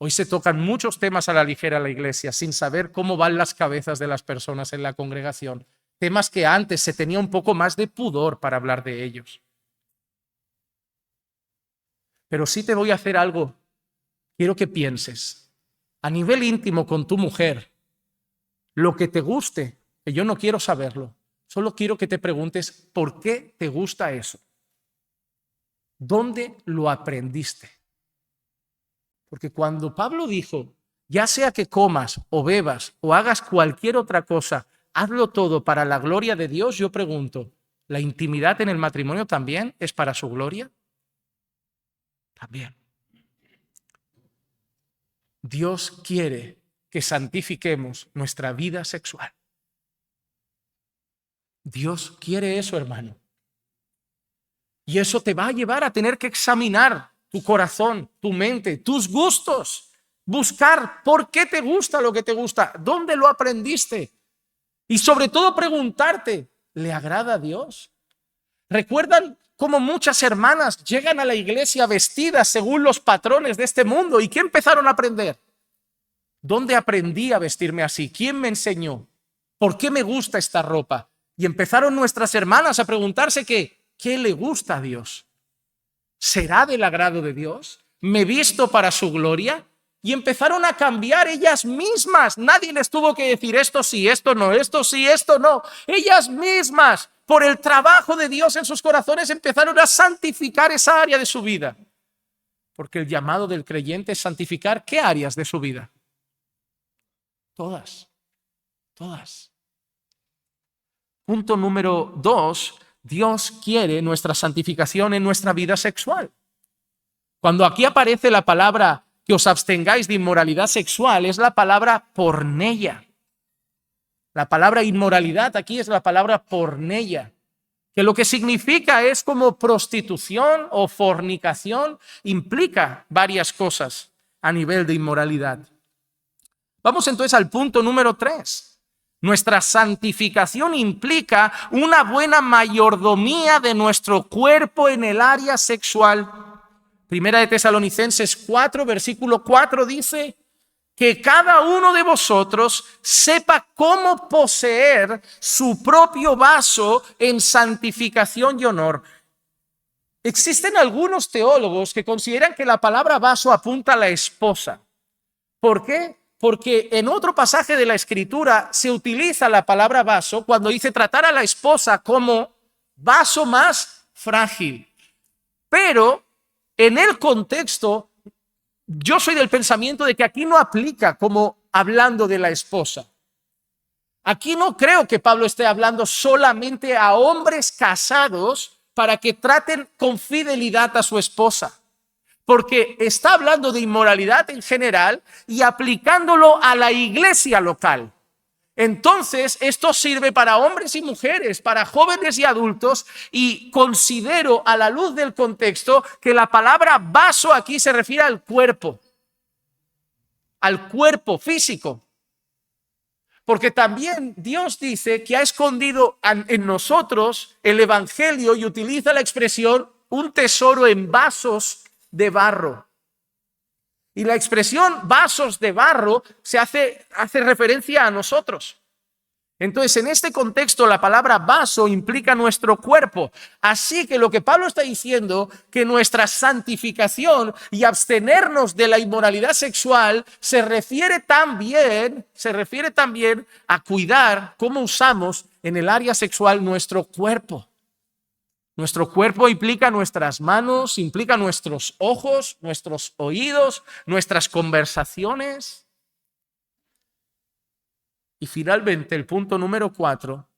Hoy se tocan muchos temas a la ligera en la iglesia sin saber cómo van las cabezas de las personas en la congregación. Temas que antes se tenía un poco más de pudor para hablar de ellos. Pero sí te voy a hacer algo. Quiero que pienses a nivel íntimo con tu mujer lo que te guste, que yo no quiero saberlo. Solo quiero que te preguntes por qué te gusta eso. ¿Dónde lo aprendiste? Porque cuando Pablo dijo, ya sea que comas o bebas o hagas cualquier otra cosa, hazlo todo para la gloria de Dios, yo pregunto, ¿la intimidad en el matrimonio también es para su gloria? También. Dios quiere que santifiquemos nuestra vida sexual. Dios quiere eso, hermano. Y eso te va a llevar a tener que examinar tu corazón, tu mente, tus gustos. Buscar por qué te gusta lo que te gusta, dónde lo aprendiste. Y sobre todo preguntarte, ¿le agrada a Dios? ¿Recuerdan cómo muchas hermanas llegan a la iglesia vestidas según los patrones de este mundo? ¿Y qué empezaron a aprender? ¿Dónde aprendí a vestirme así? ¿Quién me enseñó? ¿Por qué me gusta esta ropa? Y empezaron nuestras hermanas a preguntarse ¿qué le gusta a Dios? ¿Será del agrado de Dios? ¿Me visto para su gloria? Y empezaron a cambiar ellas mismas. Nadie les tuvo que decir esto sí, esto no, esto sí, esto no. Ellas mismas, por el trabajo de Dios en sus corazones, empezaron a santificar esa área de su vida. Porque el llamado del creyente es santificar ¿qué áreas de su vida? Todas, todas. Punto número 2, Dios quiere nuestra santificación en nuestra vida sexual. Cuando aquí aparece la palabra que os abstengáis de inmoralidad sexual, es la palabra porneia. La palabra inmoralidad aquí es la palabra porneia, que lo que significa es como prostitución o fornicación, implica varias cosas a nivel de inmoralidad. Vamos entonces al punto número 3. Nuestra santificación implica una buena mayordomía de nuestro cuerpo en el área sexual. Primera de Tesalonicenses 4, versículo 4 dice que cada uno de vosotros sepa cómo poseer su propio vaso en santificación y honor. Existen algunos teólogos que consideran que la palabra vaso apunta a la esposa. ¿Por qué? Porque en otro pasaje de la Escritura se utiliza la palabra vaso cuando dice tratar a la esposa como vaso más frágil. Pero en el contexto, yo soy del pensamiento de que aquí no aplica como hablando de la esposa. Aquí no creo que Pablo esté hablando solamente a hombres casados para que traten con fidelidad a su esposa. Porque está hablando de inmoralidad en general y aplicándolo a la iglesia local. Entonces, esto sirve para hombres y mujeres, para jóvenes y adultos, y considero a la luz del contexto que la palabra vaso aquí se refiere al cuerpo físico. Porque también Dios dice que ha escondido en nosotros el evangelio y utiliza la expresión un tesoro en vasos de barro. Y la expresión vasos de barro se hace referencia a nosotros. Entonces, en este contexto, la palabra vaso implica nuestro cuerpo. Así que lo que Pablo está diciendo, que nuestra santificación y abstenernos de la inmoralidad sexual se refiere también a cuidar cómo usamos en el área sexual nuestro cuerpo. Nuestro cuerpo implica nuestras manos, implica nuestros ojos, nuestros oídos, nuestras conversaciones. Y finalmente, el punto número 4,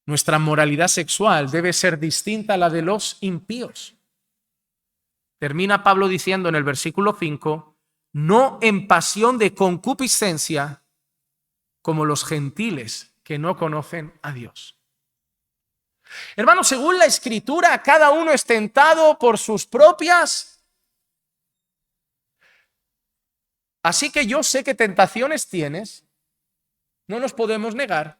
nuestra moralidad sexual debe ser distinta a la de los impíos. Termina Pablo diciendo en el versículo 5, no en pasión de concupiscencia como los gentiles que no conocen a Dios. Hermanos, según la Escritura, cada uno es tentado por sus propias. Así que yo sé qué tentaciones tienes, no nos podemos negar,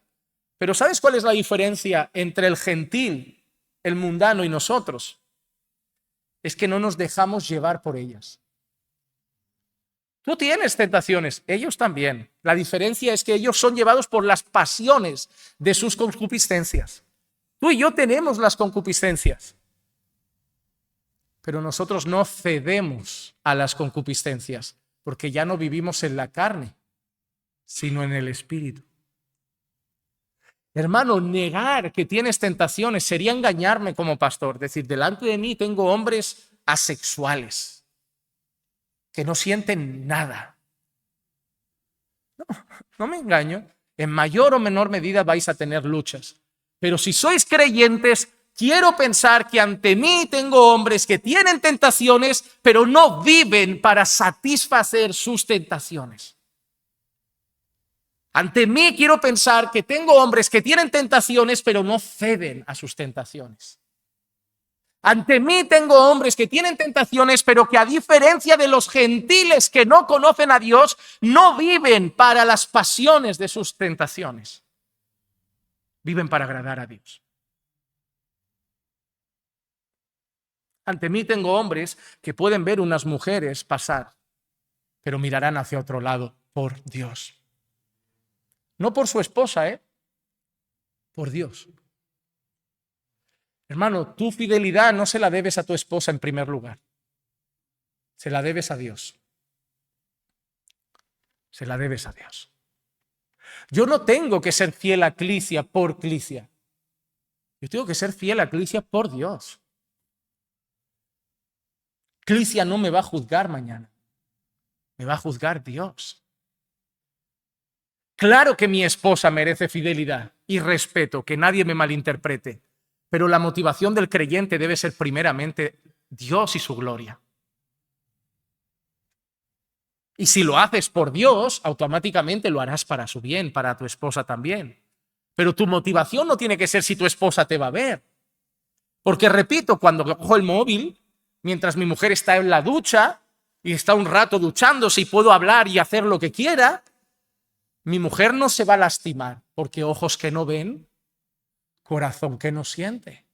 pero ¿sabes cuál es la diferencia entre el gentil, el mundano y nosotros? Es que no nos dejamos llevar por ellas. Tú tienes tentaciones, ellos también. La diferencia es que ellos son llevados por las pasiones de sus concupiscencias. Tú y yo tenemos las concupiscencias, pero nosotros no cedemos a las concupiscencias, porque ya no vivimos en la carne, sino en el Espíritu. Hermano, negar que tienes tentaciones sería engañarme como pastor. Decir, delante de mí tengo hombres asexuales que no sienten nada. No me engaño. En mayor o menor medida vais a tener luchas. Pero si sois creyentes, quiero pensar que ante mí tengo hombres que tienen tentaciones, pero no viven para satisfacer sus tentaciones. Ante mí quiero pensar que tengo hombres que tienen tentaciones, pero no ceden a sus tentaciones. Ante mí tengo hombres que tienen tentaciones, pero que a diferencia de los gentiles que no conocen a Dios, no viven para las pasiones de sus tentaciones. Viven para agradar a Dios. Ante mí tengo hombres que pueden ver unas mujeres pasar, pero mirarán hacia otro lado por Dios. No por su esposa, por Dios. Hermano, tu fidelidad no se la debes a tu esposa en primer lugar. Se la debes a Dios. Se la debes a Dios. Yo no tengo que ser fiel a Clicia por Clicia. Yo tengo que ser fiel a Clicia por Dios. Clicia no me va a juzgar mañana. Me va a juzgar Dios. Claro que mi esposa merece fidelidad y respeto, que nadie me malinterprete. Pero la motivación del creyente debe ser primeramente Dios y su gloria. Y si lo haces por Dios, automáticamente lo harás para su bien, para tu esposa también. Pero tu motivación no tiene que ser si tu esposa te va a ver. Porque repito, cuando cojo el móvil, mientras mi mujer está en la ducha y está un rato duchándose y puedo hablar y hacer lo que quiera, mi mujer no se va a lastimar, porque ojos que no ven, corazón que no siente.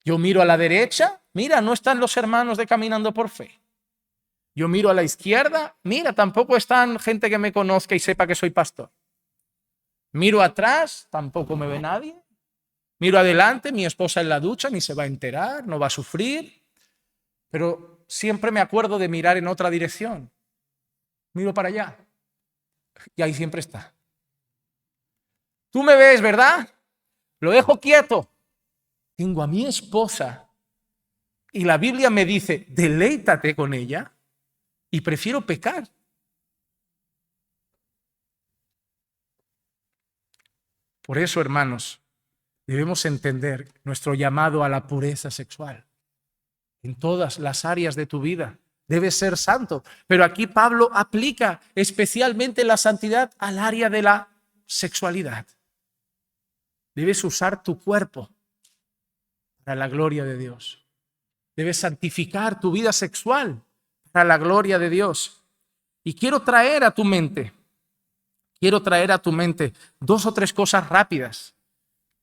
Yo miro a la derecha, mira, no están los hermanos de Caminando por Fe. Yo miro a la izquierda, mira, tampoco están gente que me conozca y sepa que soy pastor. Miro atrás, tampoco me ve nadie. Miro adelante, mi esposa en la ducha, ni se va a enterar, no va a sufrir. Pero siempre me acuerdo de mirar en otra dirección. Miro para allá y ahí siempre está. Tú me ves, ¿verdad? Lo dejo quieto. Tengo a mi esposa y la Biblia me dice, deleítate con ella. Y prefiero pecar. Por eso, hermanos, debemos entender nuestro llamado a la pureza sexual. En todas las áreas de tu vida debes ser santo. Pero aquí Pablo aplica especialmente la santidad al área de la sexualidad. Debes usar tu cuerpo para la gloria de Dios. Debes santificar tu vida sexual para la gloria de Dios. Y quiero traer a tu mente 2 o 3 cosas rápidas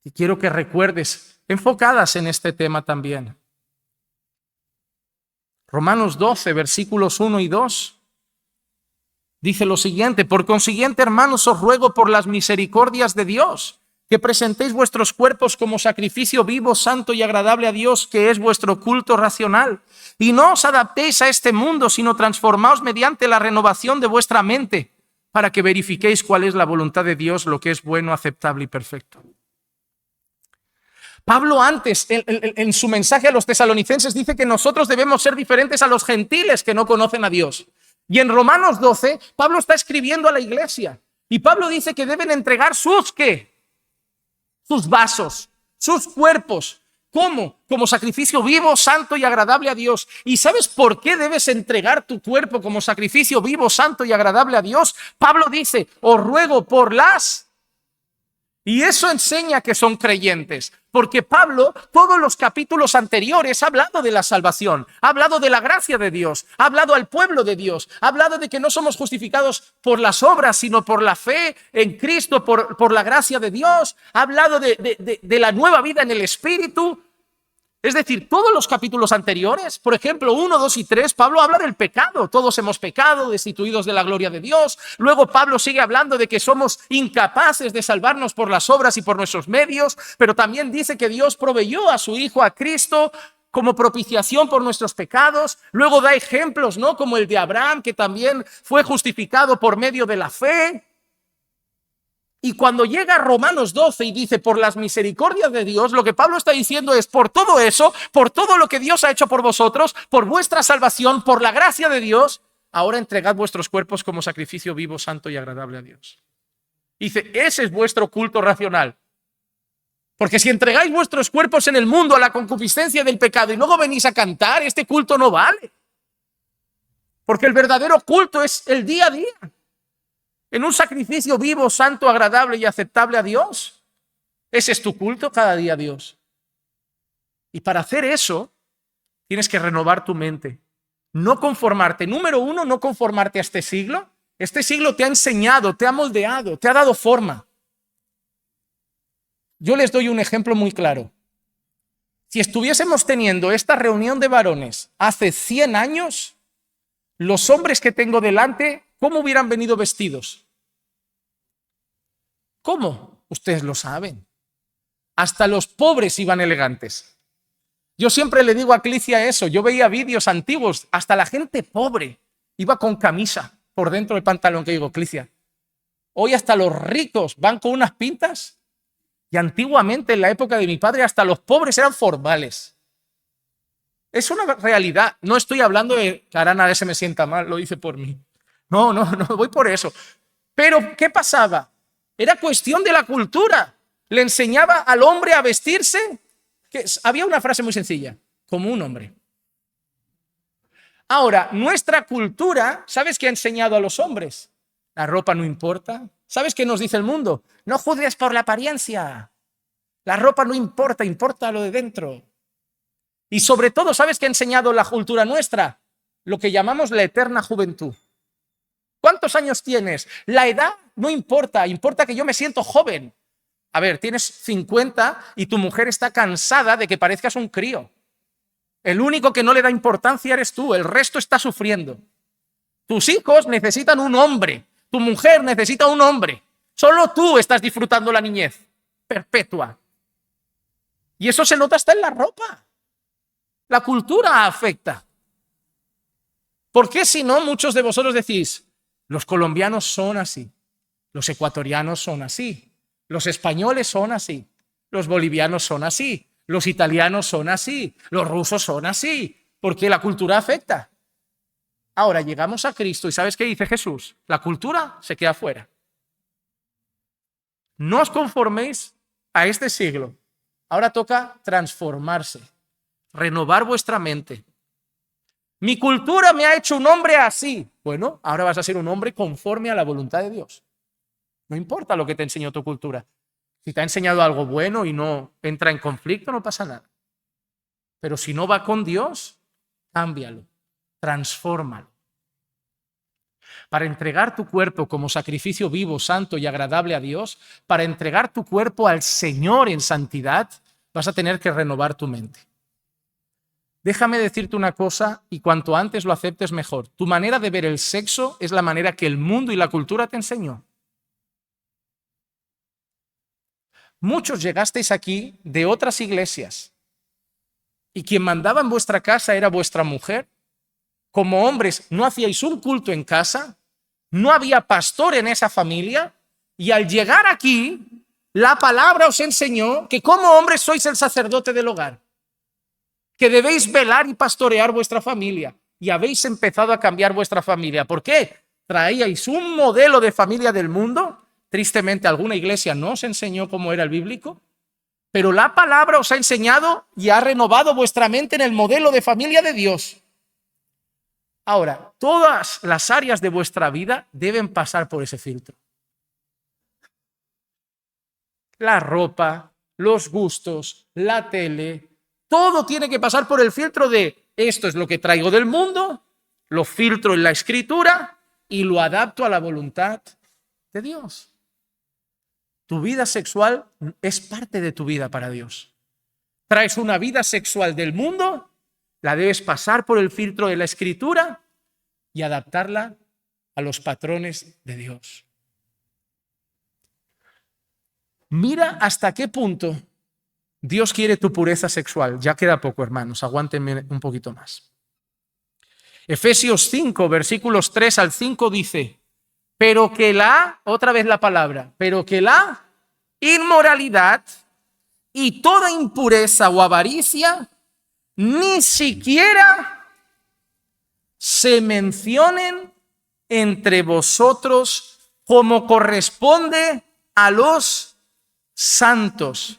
y quiero que recuerdes, enfocadas en este tema también. Romanos 12, versículos 1 y 2, dice lo siguiente: por consiguiente, hermanos, os ruego por las misericordias de Dios, que presentéis vuestros cuerpos como sacrificio vivo, santo y agradable a Dios, que es vuestro culto racional. Y no os adaptéis a este mundo, sino transformaos mediante la renovación de vuestra mente, para que verifiquéis cuál es la voluntad de Dios, lo que es bueno, aceptable y perfecto. Pablo antes, en su mensaje a los tesalonicenses, dice que nosotros debemos ser diferentes a los gentiles que no conocen a Dios. Y en Romanos 12, Pablo está escribiendo a la iglesia. Y Pablo dice que deben entregar sus, ¿qué? Sus vasos, sus cuerpos. ¿Cómo? Como sacrificio vivo, santo y agradable a Dios. ¿Y sabes por qué debes entregar tu cuerpo como sacrificio vivo, santo y agradable a Dios? Pablo dice, os ruego por las... Y eso enseña que son creyentes, porque Pablo, todos los capítulos anteriores, ha hablado de la salvación, ha hablado de la gracia de Dios, ha hablado al pueblo de Dios, ha hablado de que no somos justificados por las obras, sino por la fe en Cristo, por la gracia de Dios, ha hablado de la nueva vida en el Espíritu. Es decir, todos los capítulos anteriores, por ejemplo, 1, 2 y 3, Pablo habla del pecado. Todos hemos pecado, destituidos de la gloria de Dios. Luego Pablo sigue hablando de que somos incapaces de salvarnos por las obras y por nuestros medios, pero también dice que Dios proveyó a su Hijo, a Cristo, como propiciación por nuestros pecados. Luego da ejemplos, ¿no? Como el de Abraham, que también fue justificado por medio de la fe. Y cuando llega a Romanos 12 y dice, por las misericordias de Dios, lo que Pablo está diciendo es, por todo eso, por todo lo que Dios ha hecho por vosotros, por vuestra salvación, por la gracia de Dios, ahora entregad vuestros cuerpos como sacrificio vivo, santo y agradable a Dios. Dice, ese es vuestro culto racional. Porque si entregáis vuestros cuerpos en el mundo a la concupiscencia del pecado y luego venís a cantar, este culto no vale. Porque el verdadero culto es el día a día. En un sacrificio vivo, santo, agradable y aceptable a Dios. Ese es tu culto cada día a Dios. Y para hacer eso, tienes que renovar tu mente. No conformarte. Número uno, no conformarte a este siglo. Este siglo te ha enseñado, te ha moldeado, te ha dado forma. Yo les doy un ejemplo muy claro. Si estuviésemos teniendo esta reunión de varones hace 100 años, los hombres que tengo delante, ¿cómo hubieran venido vestidos? ¿Cómo? Ustedes lo saben. Hasta los pobres iban elegantes. Yo siempre le digo a Clicia eso. Yo veía vídeos antiguos. Hasta la gente pobre iba con camisa por dentro del pantalón, que digo, Clicia, hoy hasta los ricos van con unas pintas. Y antiguamente, en la época de mi padre, hasta los pobres eran formales. Es una realidad. No estoy hablando de que Arana se me sienta mal, lo dice por mí. No voy por eso. Pero, ¿qué pasaba? Era cuestión de la cultura. Le enseñaba al hombre a vestirse. Había una frase muy sencilla, como un hombre. Ahora, nuestra cultura, ¿sabes qué ha enseñado a los hombres? La ropa no importa. ¿Sabes qué nos dice el mundo? No juzgues por la apariencia. La ropa no importa, importa lo de dentro. Y sobre todo, ¿sabes qué ha enseñado la cultura nuestra? Lo que llamamos la eterna juventud. ¿Cuántos años tienes? La edad no importa, importa que yo me siento joven. A ver, tienes 50 y tu mujer está cansada de que parezcas un crío. El único que no le da importancia eres tú, el resto está sufriendo. Tus hijos necesitan un hombre, tu mujer necesita un hombre. Solo tú estás disfrutando la niñez perpetua. Y eso se nota hasta en la ropa. La cultura afecta. ¿Por qué si no muchos de vosotros decís, los colombianos son así, los ecuatorianos son así, los españoles son así, los bolivianos son así, los italianos son así, los rusos son así? Porque la cultura afecta. Ahora llegamos a Cristo y ¿sabes qué dice Jesús? La cultura se queda fuera. No os conforméis a este siglo. Ahora toca transformarse, renovar vuestra mente. Mi cultura me ha hecho un hombre así. Bueno, ahora vas a ser un hombre conforme a la voluntad de Dios. No importa lo que te enseñó tu cultura. Si te ha enseñado algo bueno y no entra en conflicto, no pasa nada. Pero si no va con Dios, cámbialo, transfórmalo. Para entregar tu cuerpo como sacrificio vivo, santo y agradable a Dios, para entregar tu cuerpo al Señor en santidad, vas a tener que renovar tu mente. Déjame decirte una cosa, y cuanto antes lo aceptes mejor. Tu manera de ver el sexo es la manera que el mundo y la cultura te enseñó. Muchos llegasteis aquí de otras iglesias y quien mandaba en vuestra casa era vuestra mujer. Como hombres no hacíais un culto en casa, no había pastor en esa familia y al llegar aquí La palabra os enseñó que como hombres sois el sacerdote del hogar, que debéis velar y pastorear vuestra familia, y habéis empezado a cambiar vuestra familia. ¿Por qué? Traíais un modelo de familia del mundo. Tristemente, alguna iglesia no os enseñó cómo era el bíblico, pero la palabra os ha enseñado y ha renovado vuestra mente en el modelo de familia de Dios. Ahora, todas las áreas de vuestra vida deben pasar por ese filtro. La ropa, los gustos, la tele, todo tiene que pasar por el filtro de esto es lo que traigo del mundo, lo filtro en la escritura y lo adapto a la voluntad de Dios. Tu vida sexual es parte de tu vida para Dios. Traes una vida sexual del mundo, la debes pasar por el filtro de la escritura y adaptarla a los patrones de Dios. Mira hasta qué punto Dios quiere tu pureza sexual. Ya queda poco, hermanos, aguántenme un poquito más. Efesios 5, versículos 3 al 5 dice, pero que otra vez la palabra, pero que la inmoralidad y toda impureza o avaricia ni siquiera se mencionen entre vosotros como corresponde a los santos.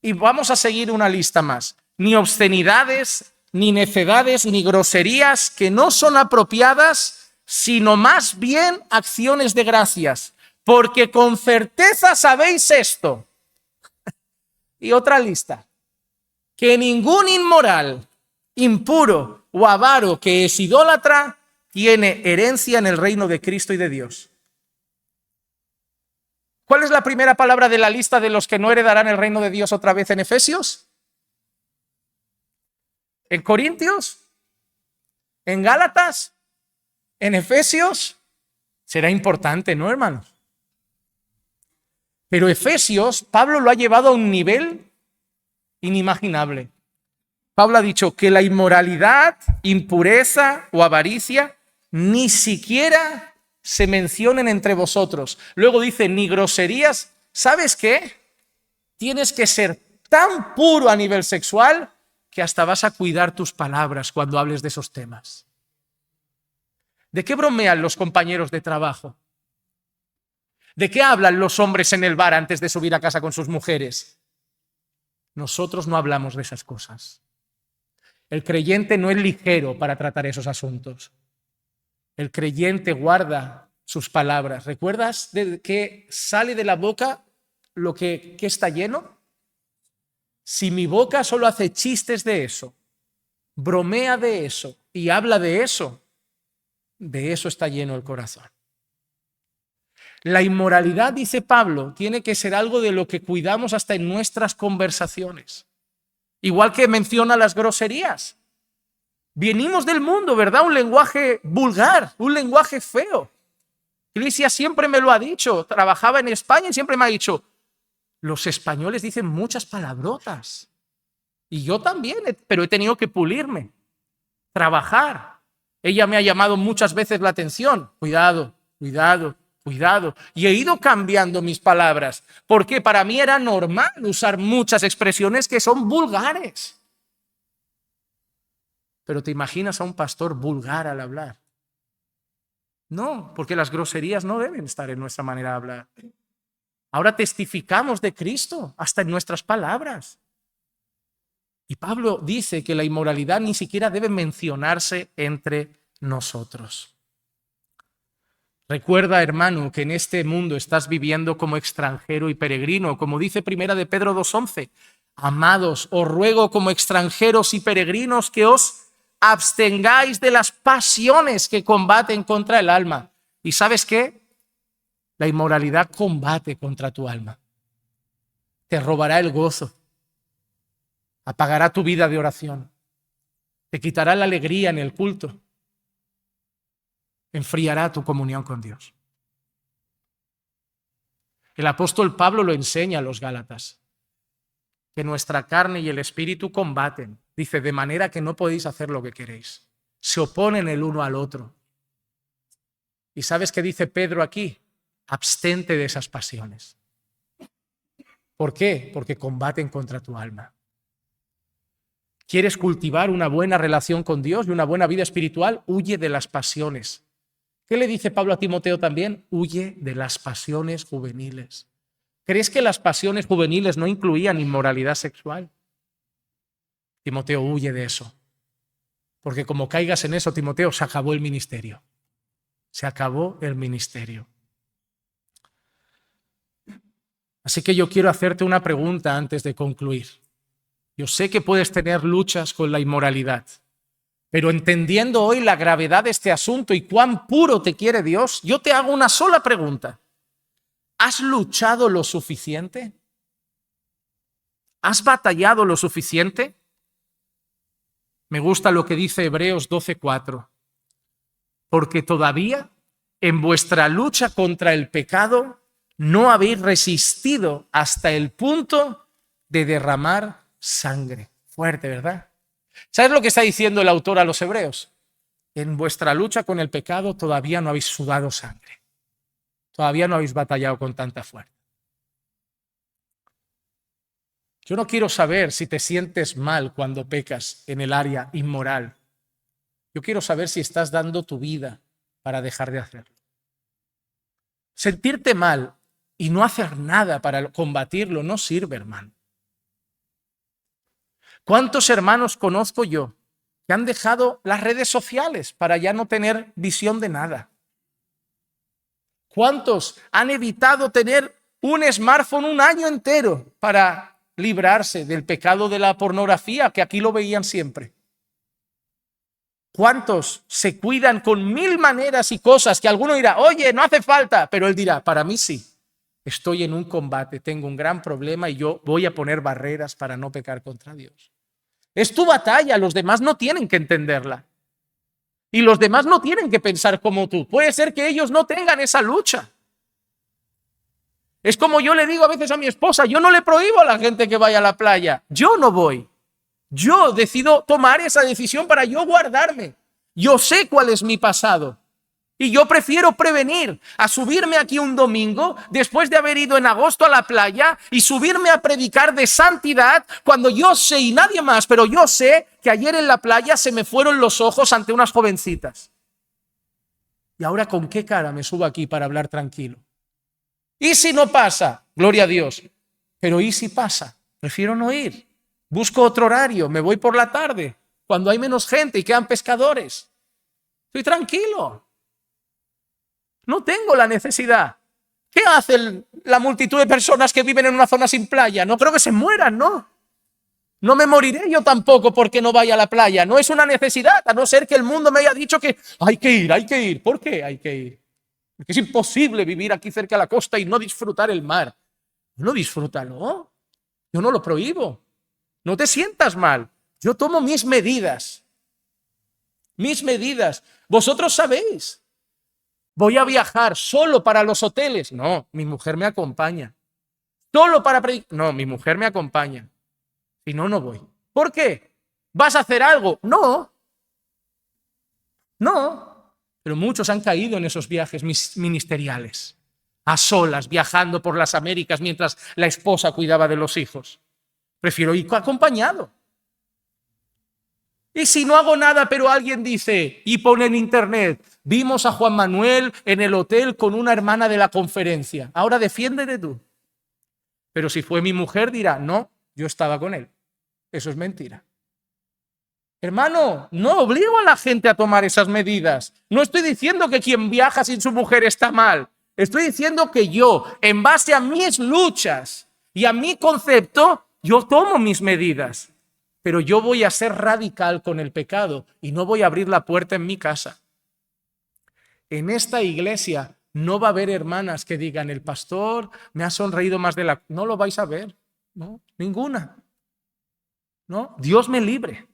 Y vamos a seguir una lista más. Ni obscenidades, ni necedades, ni groserías que no son apropiadas, sino más bien acciones de gracias. Porque con certeza sabéis esto. Y otra lista. Que ningún inmoral, impuro o avaro que es idólatra tiene herencia en el reino de Cristo y de Dios. ¿Cuál es la primera palabra de la lista de los que no heredarán el reino de Dios otra vez en Efesios? ¿En Corintios? ¿En Gálatas? ¿En Efesios? Será importante, ¿no, hermanos? Pero Efesios, Pablo lo ha llevado a un nivel inimaginable. Pablo ha dicho que la inmoralidad, impureza o avaricia ni siquiera se mencionen entre vosotros. Luego dice, ni groserías. ¿Sabes qué? Tienes que ser tan puro a nivel sexual que hasta vas a cuidar tus palabras cuando hables de esos temas. ¿De qué bromean los compañeros de trabajo? ¿De qué hablan los hombres en el bar antes de subir a casa con sus mujeres? Nosotros no hablamos de esas cosas. El creyente no es ligero para tratar esos asuntos. El creyente guarda sus palabras. ¿Recuerdas de qué sale de la boca lo que está lleno? Si mi boca solo hace chistes de eso, bromea de eso y habla de eso está lleno el corazón. La inmoralidad, dice Pablo, tiene que ser algo de lo que cuidamos hasta en nuestras conversaciones. Igual que menciona las groserías. Venimos del mundo, ¿verdad? Un lenguaje vulgar, un lenguaje feo. Iglesia siempre me lo ha dicho. Trabajaba en España y siempre me ha dicho, los españoles dicen muchas palabrotas. Y yo también, pero he tenido que pulirme, trabajar. Ella me ha llamado muchas veces la atención. Cuidado, cuidado, cuidado. Y he ido cambiando mis palabras, porque para mí era normal usar muchas expresiones que son vulgares. Pero ¿te imaginas a un pastor vulgar al hablar? No, porque las groserías no deben estar en nuestra manera de hablar. Ahora testificamos de Cristo hasta en nuestras palabras. Y Pablo dice que la inmoralidad ni siquiera debe mencionarse entre nosotros. Recuerda, hermano, que en este mundo estás viviendo como extranjero y peregrino, como dice Primera de Pedro 2:11. Amados, os ruego como extranjeros y peregrinos que os abstengáis de las pasiones que combaten contra el alma. ¿Y sabes qué? La inmoralidad combate contra tu alma. Te robará el gozo. Apagará tu vida de oración. Te quitará la alegría en el culto. Enfriará tu comunión con Dios. El apóstol Pablo lo enseña a los Gálatas. Que nuestra carne y el espíritu combaten. Dice, de manera que no podéis hacer lo que queréis. Se oponen el uno al otro. ¿Y sabes qué dice Pedro aquí? Abstente de esas pasiones. ¿Por qué? Porque combaten contra tu alma. ¿Quieres cultivar una buena relación con Dios y una buena vida espiritual? Huye de las pasiones. ¿Qué le dice Pablo a Timoteo también? Huye de las pasiones juveniles. ¿Crees que las pasiones juveniles no incluían inmoralidad sexual? Timoteo, huye de eso. Porque como caigas en eso, Timoteo, se acabó el ministerio. Se acabó el ministerio. Así que yo quiero hacerte una pregunta antes de concluir. Yo sé que puedes tener luchas con la inmoralidad, pero entendiendo hoy la gravedad de este asunto y cuán puro te quiere Dios, yo te hago una sola pregunta. ¿Has luchado lo suficiente? ¿Has batallado lo suficiente? Me gusta lo que dice Hebreos 12:4. Porque todavía en vuestra lucha contra el pecado no habéis resistido hasta el punto de derramar sangre. Fuerte, ¿verdad? ¿Sabes lo que está diciendo el autor a los hebreos? En vuestra lucha con el pecado todavía no habéis sudado sangre. Todavía no habéis batallado con tanta fuerza. Yo no quiero saber si te sientes mal cuando pecas en el área inmoral. Yo quiero saber si estás dando tu vida para dejar de hacerlo. Sentirte mal y no hacer nada para combatirlo no sirve, hermano. ¿Cuántos hermanos conozco yo que han dejado las redes sociales para ya no tener visión de nada? ¿Cuántos han evitado tener un smartphone un año entero para librarse del pecado de la pornografía, que aquí lo veían siempre? ¿Cuántos se cuidan con 1000 maneras y cosas que alguno dirá, oye, no hace falta? Pero él dirá, para mí sí. Estoy en un combate, tengo un gran problema y yo voy a poner barreras para no pecar contra Dios. Es tu batalla, los demás no tienen que entenderla. Y los demás no tienen que pensar como tú. Puede ser que ellos no tengan esa lucha. Es como yo le digo a veces a mi esposa, yo no le prohíbo a la gente que vaya a la playa. Yo no voy. Yo decido tomar esa decisión para yo guardarme. Yo sé cuál es mi pasado. Y yo prefiero prevenir a subirme aquí un domingo después de haber ido en agosto a la playa y subirme a predicar de santidad cuando yo sé, y nadie más, pero yo sé que ayer en la playa se me fueron los ojos ante unas jovencitas. Y ahora, ¿con qué cara me subo aquí para hablar tranquilo? ¿Y si no pasa? Gloria a Dios. Pero ¿y si pasa? Prefiero no ir. Busco otro horario, me voy por la tarde, cuando hay menos gente y quedan pescadores. Estoy tranquilo. No tengo la necesidad. ¿Qué hace la multitud de personas que viven en una zona sin playa? No creo que se mueran, ¿no? No me moriré yo tampoco porque no vaya a la playa. No es una necesidad, a no ser que el mundo me haya dicho que hay que ir, hay que ir. ¿Por qué hay que ir? Porque es imposible vivir aquí cerca de la costa y no disfrutar el mar. No disfrútalo. Yo no lo prohíbo. No te sientas mal. Yo tomo mis medidas. Mis medidas. Vosotros sabéis. Voy a viajar solo para los hoteles. No, mi mujer me acompaña. Solo para predicar. No, mi mujer me acompaña. Si no, no voy. ¿Por qué? ¿Vas a hacer algo? No. No. Pero muchos han caído en esos viajes ministeriales. A solas, viajando por las Américas mientras la esposa cuidaba de los hijos. Prefiero ir acompañado. Y si no hago nada, pero alguien dice y pone en internet, vimos a Juan Manuel en el hotel con una hermana de la conferencia. Ahora defiéndete tú. Pero si fue mi mujer, dirá, no, yo estaba con él. Eso es mentira. Hermano, no obligo a la gente a tomar esas medidas. No estoy diciendo que quien viaja sin su mujer está mal. Estoy diciendo que yo, en base a mis luchas y a mi concepto, yo tomo mis medidas. Pero yo voy a ser radical con el pecado y no voy a abrir la puerta en mi casa. En esta iglesia no va a haber hermanas que digan, el pastor me ha sonreído más de la... No lo vais a ver, no, ninguna. No, Dios me libre.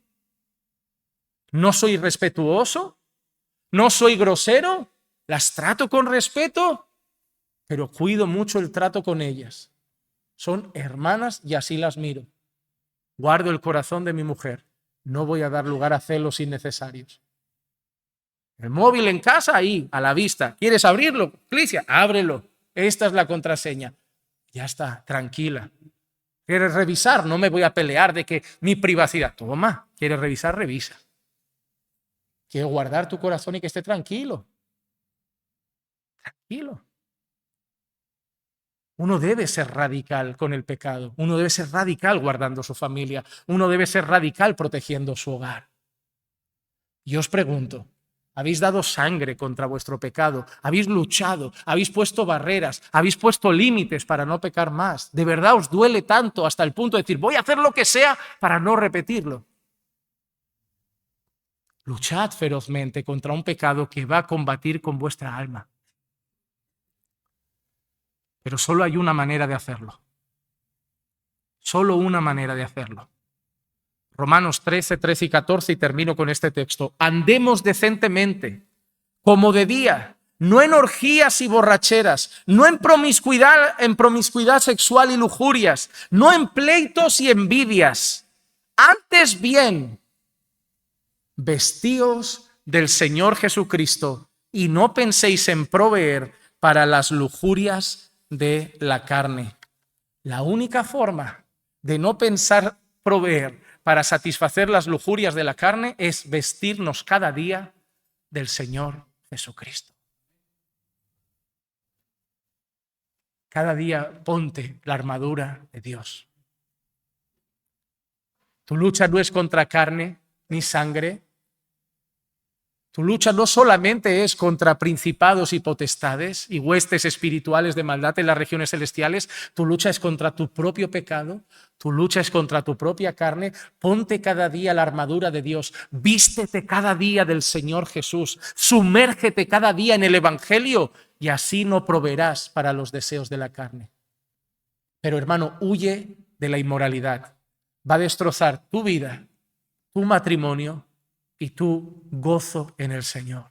No soy respetuoso, no soy grosero, las trato con respeto, pero cuido mucho el trato con ellas. Son hermanas y así las miro. Guardo el corazón de mi mujer. No voy a dar lugar a celos innecesarios. El móvil en casa, ahí, a la vista. ¿Quieres abrirlo? Clicia, ábrelo. Esta es la contraseña. Ya está, tranquila. ¿Quieres revisar? No me voy a pelear de que mi privacidad. Toma, ¿quieres revisar? Revisa. ¿Quieres guardar tu corazón y que esté tranquilo? Tranquilo. Uno debe ser radical con el pecado. Uno debe ser radical guardando su familia. Uno debe ser radical protegiendo su hogar. Y os pregunto, ¿habéis dado sangre contra vuestro pecado? ¿Habéis luchado? ¿Habéis puesto barreras? ¿Habéis puesto límites para no pecar más? ¿De verdad os duele tanto hasta el punto de decir, voy a hacer lo que sea para no repetirlo? Luchad ferozmente contra un pecado que va a combatir con vuestra alma. Pero solo hay una manera de hacerlo. Solo una manera de hacerlo. Romanos 13, 13 y 14, y termino con este texto. Andemos decentemente, como de día, no en orgías y borracheras, no en promiscuidad sexual y lujurias, no en pleitos y envidias. Antes bien, vestíos del Señor Jesucristo y no penséis en proveer para las lujurias de la carne. La única forma de no pensar proveer para satisfacer las lujurias de la carne es vestirnos cada día del Señor Jesucristo. Cada día ponte la armadura de Dios. Tu lucha no es contra carne ni sangre. Tu lucha no solamente es contra principados y potestades y huestes espirituales de maldad en las regiones celestiales, tu lucha es contra tu propio pecado, tu lucha es contra tu propia carne. Ponte cada día la armadura de Dios, vístete cada día del Señor Jesús, sumérgete cada día en el Evangelio y así no proveerás para los deseos de la carne. Pero hermano, huye de la inmoralidad. Va a destrozar tu vida, tu matrimonio y tu gozo en el Señor.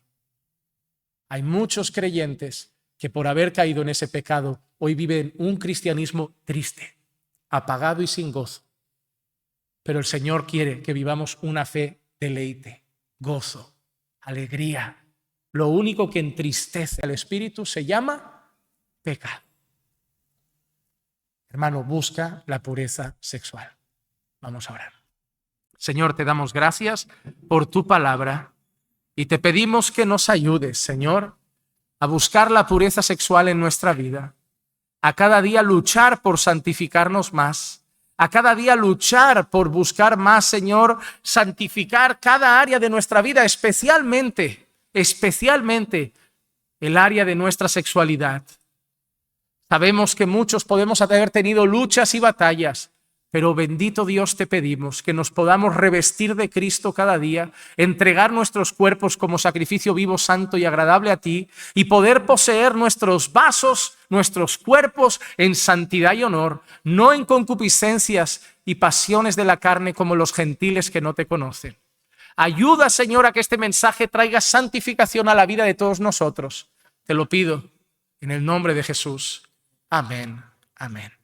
Hay muchos creyentes que por haber caído en ese pecado hoy viven un cristianismo triste, apagado y sin gozo. Pero el Señor quiere que vivamos una fe deleite, gozo, alegría. Lo único que entristece al espíritu se llama pecado. Hermano, busca la pureza sexual. Vamos a orar. Señor, te damos gracias por tu palabra y te pedimos que nos ayudes, Señor, a buscar la pureza sexual en nuestra vida, a cada día luchar por santificarnos más, a cada día luchar por buscar más, Señor, santificar cada área de nuestra vida, especialmente el área de nuestra sexualidad. Sabemos que muchos podemos haber tenido luchas y batallas, pero bendito Dios, te pedimos que nos podamos revestir de Cristo cada día, entregar nuestros cuerpos como sacrificio vivo, santo y agradable a ti y poder poseer nuestros vasos, nuestros cuerpos en santidad y honor, no en concupiscencias y pasiones de la carne como los gentiles que no te conocen. Ayuda, Señor, a que este mensaje traiga santificación a la vida de todos nosotros. Te lo pido en el nombre de Jesús. Amén. Amén.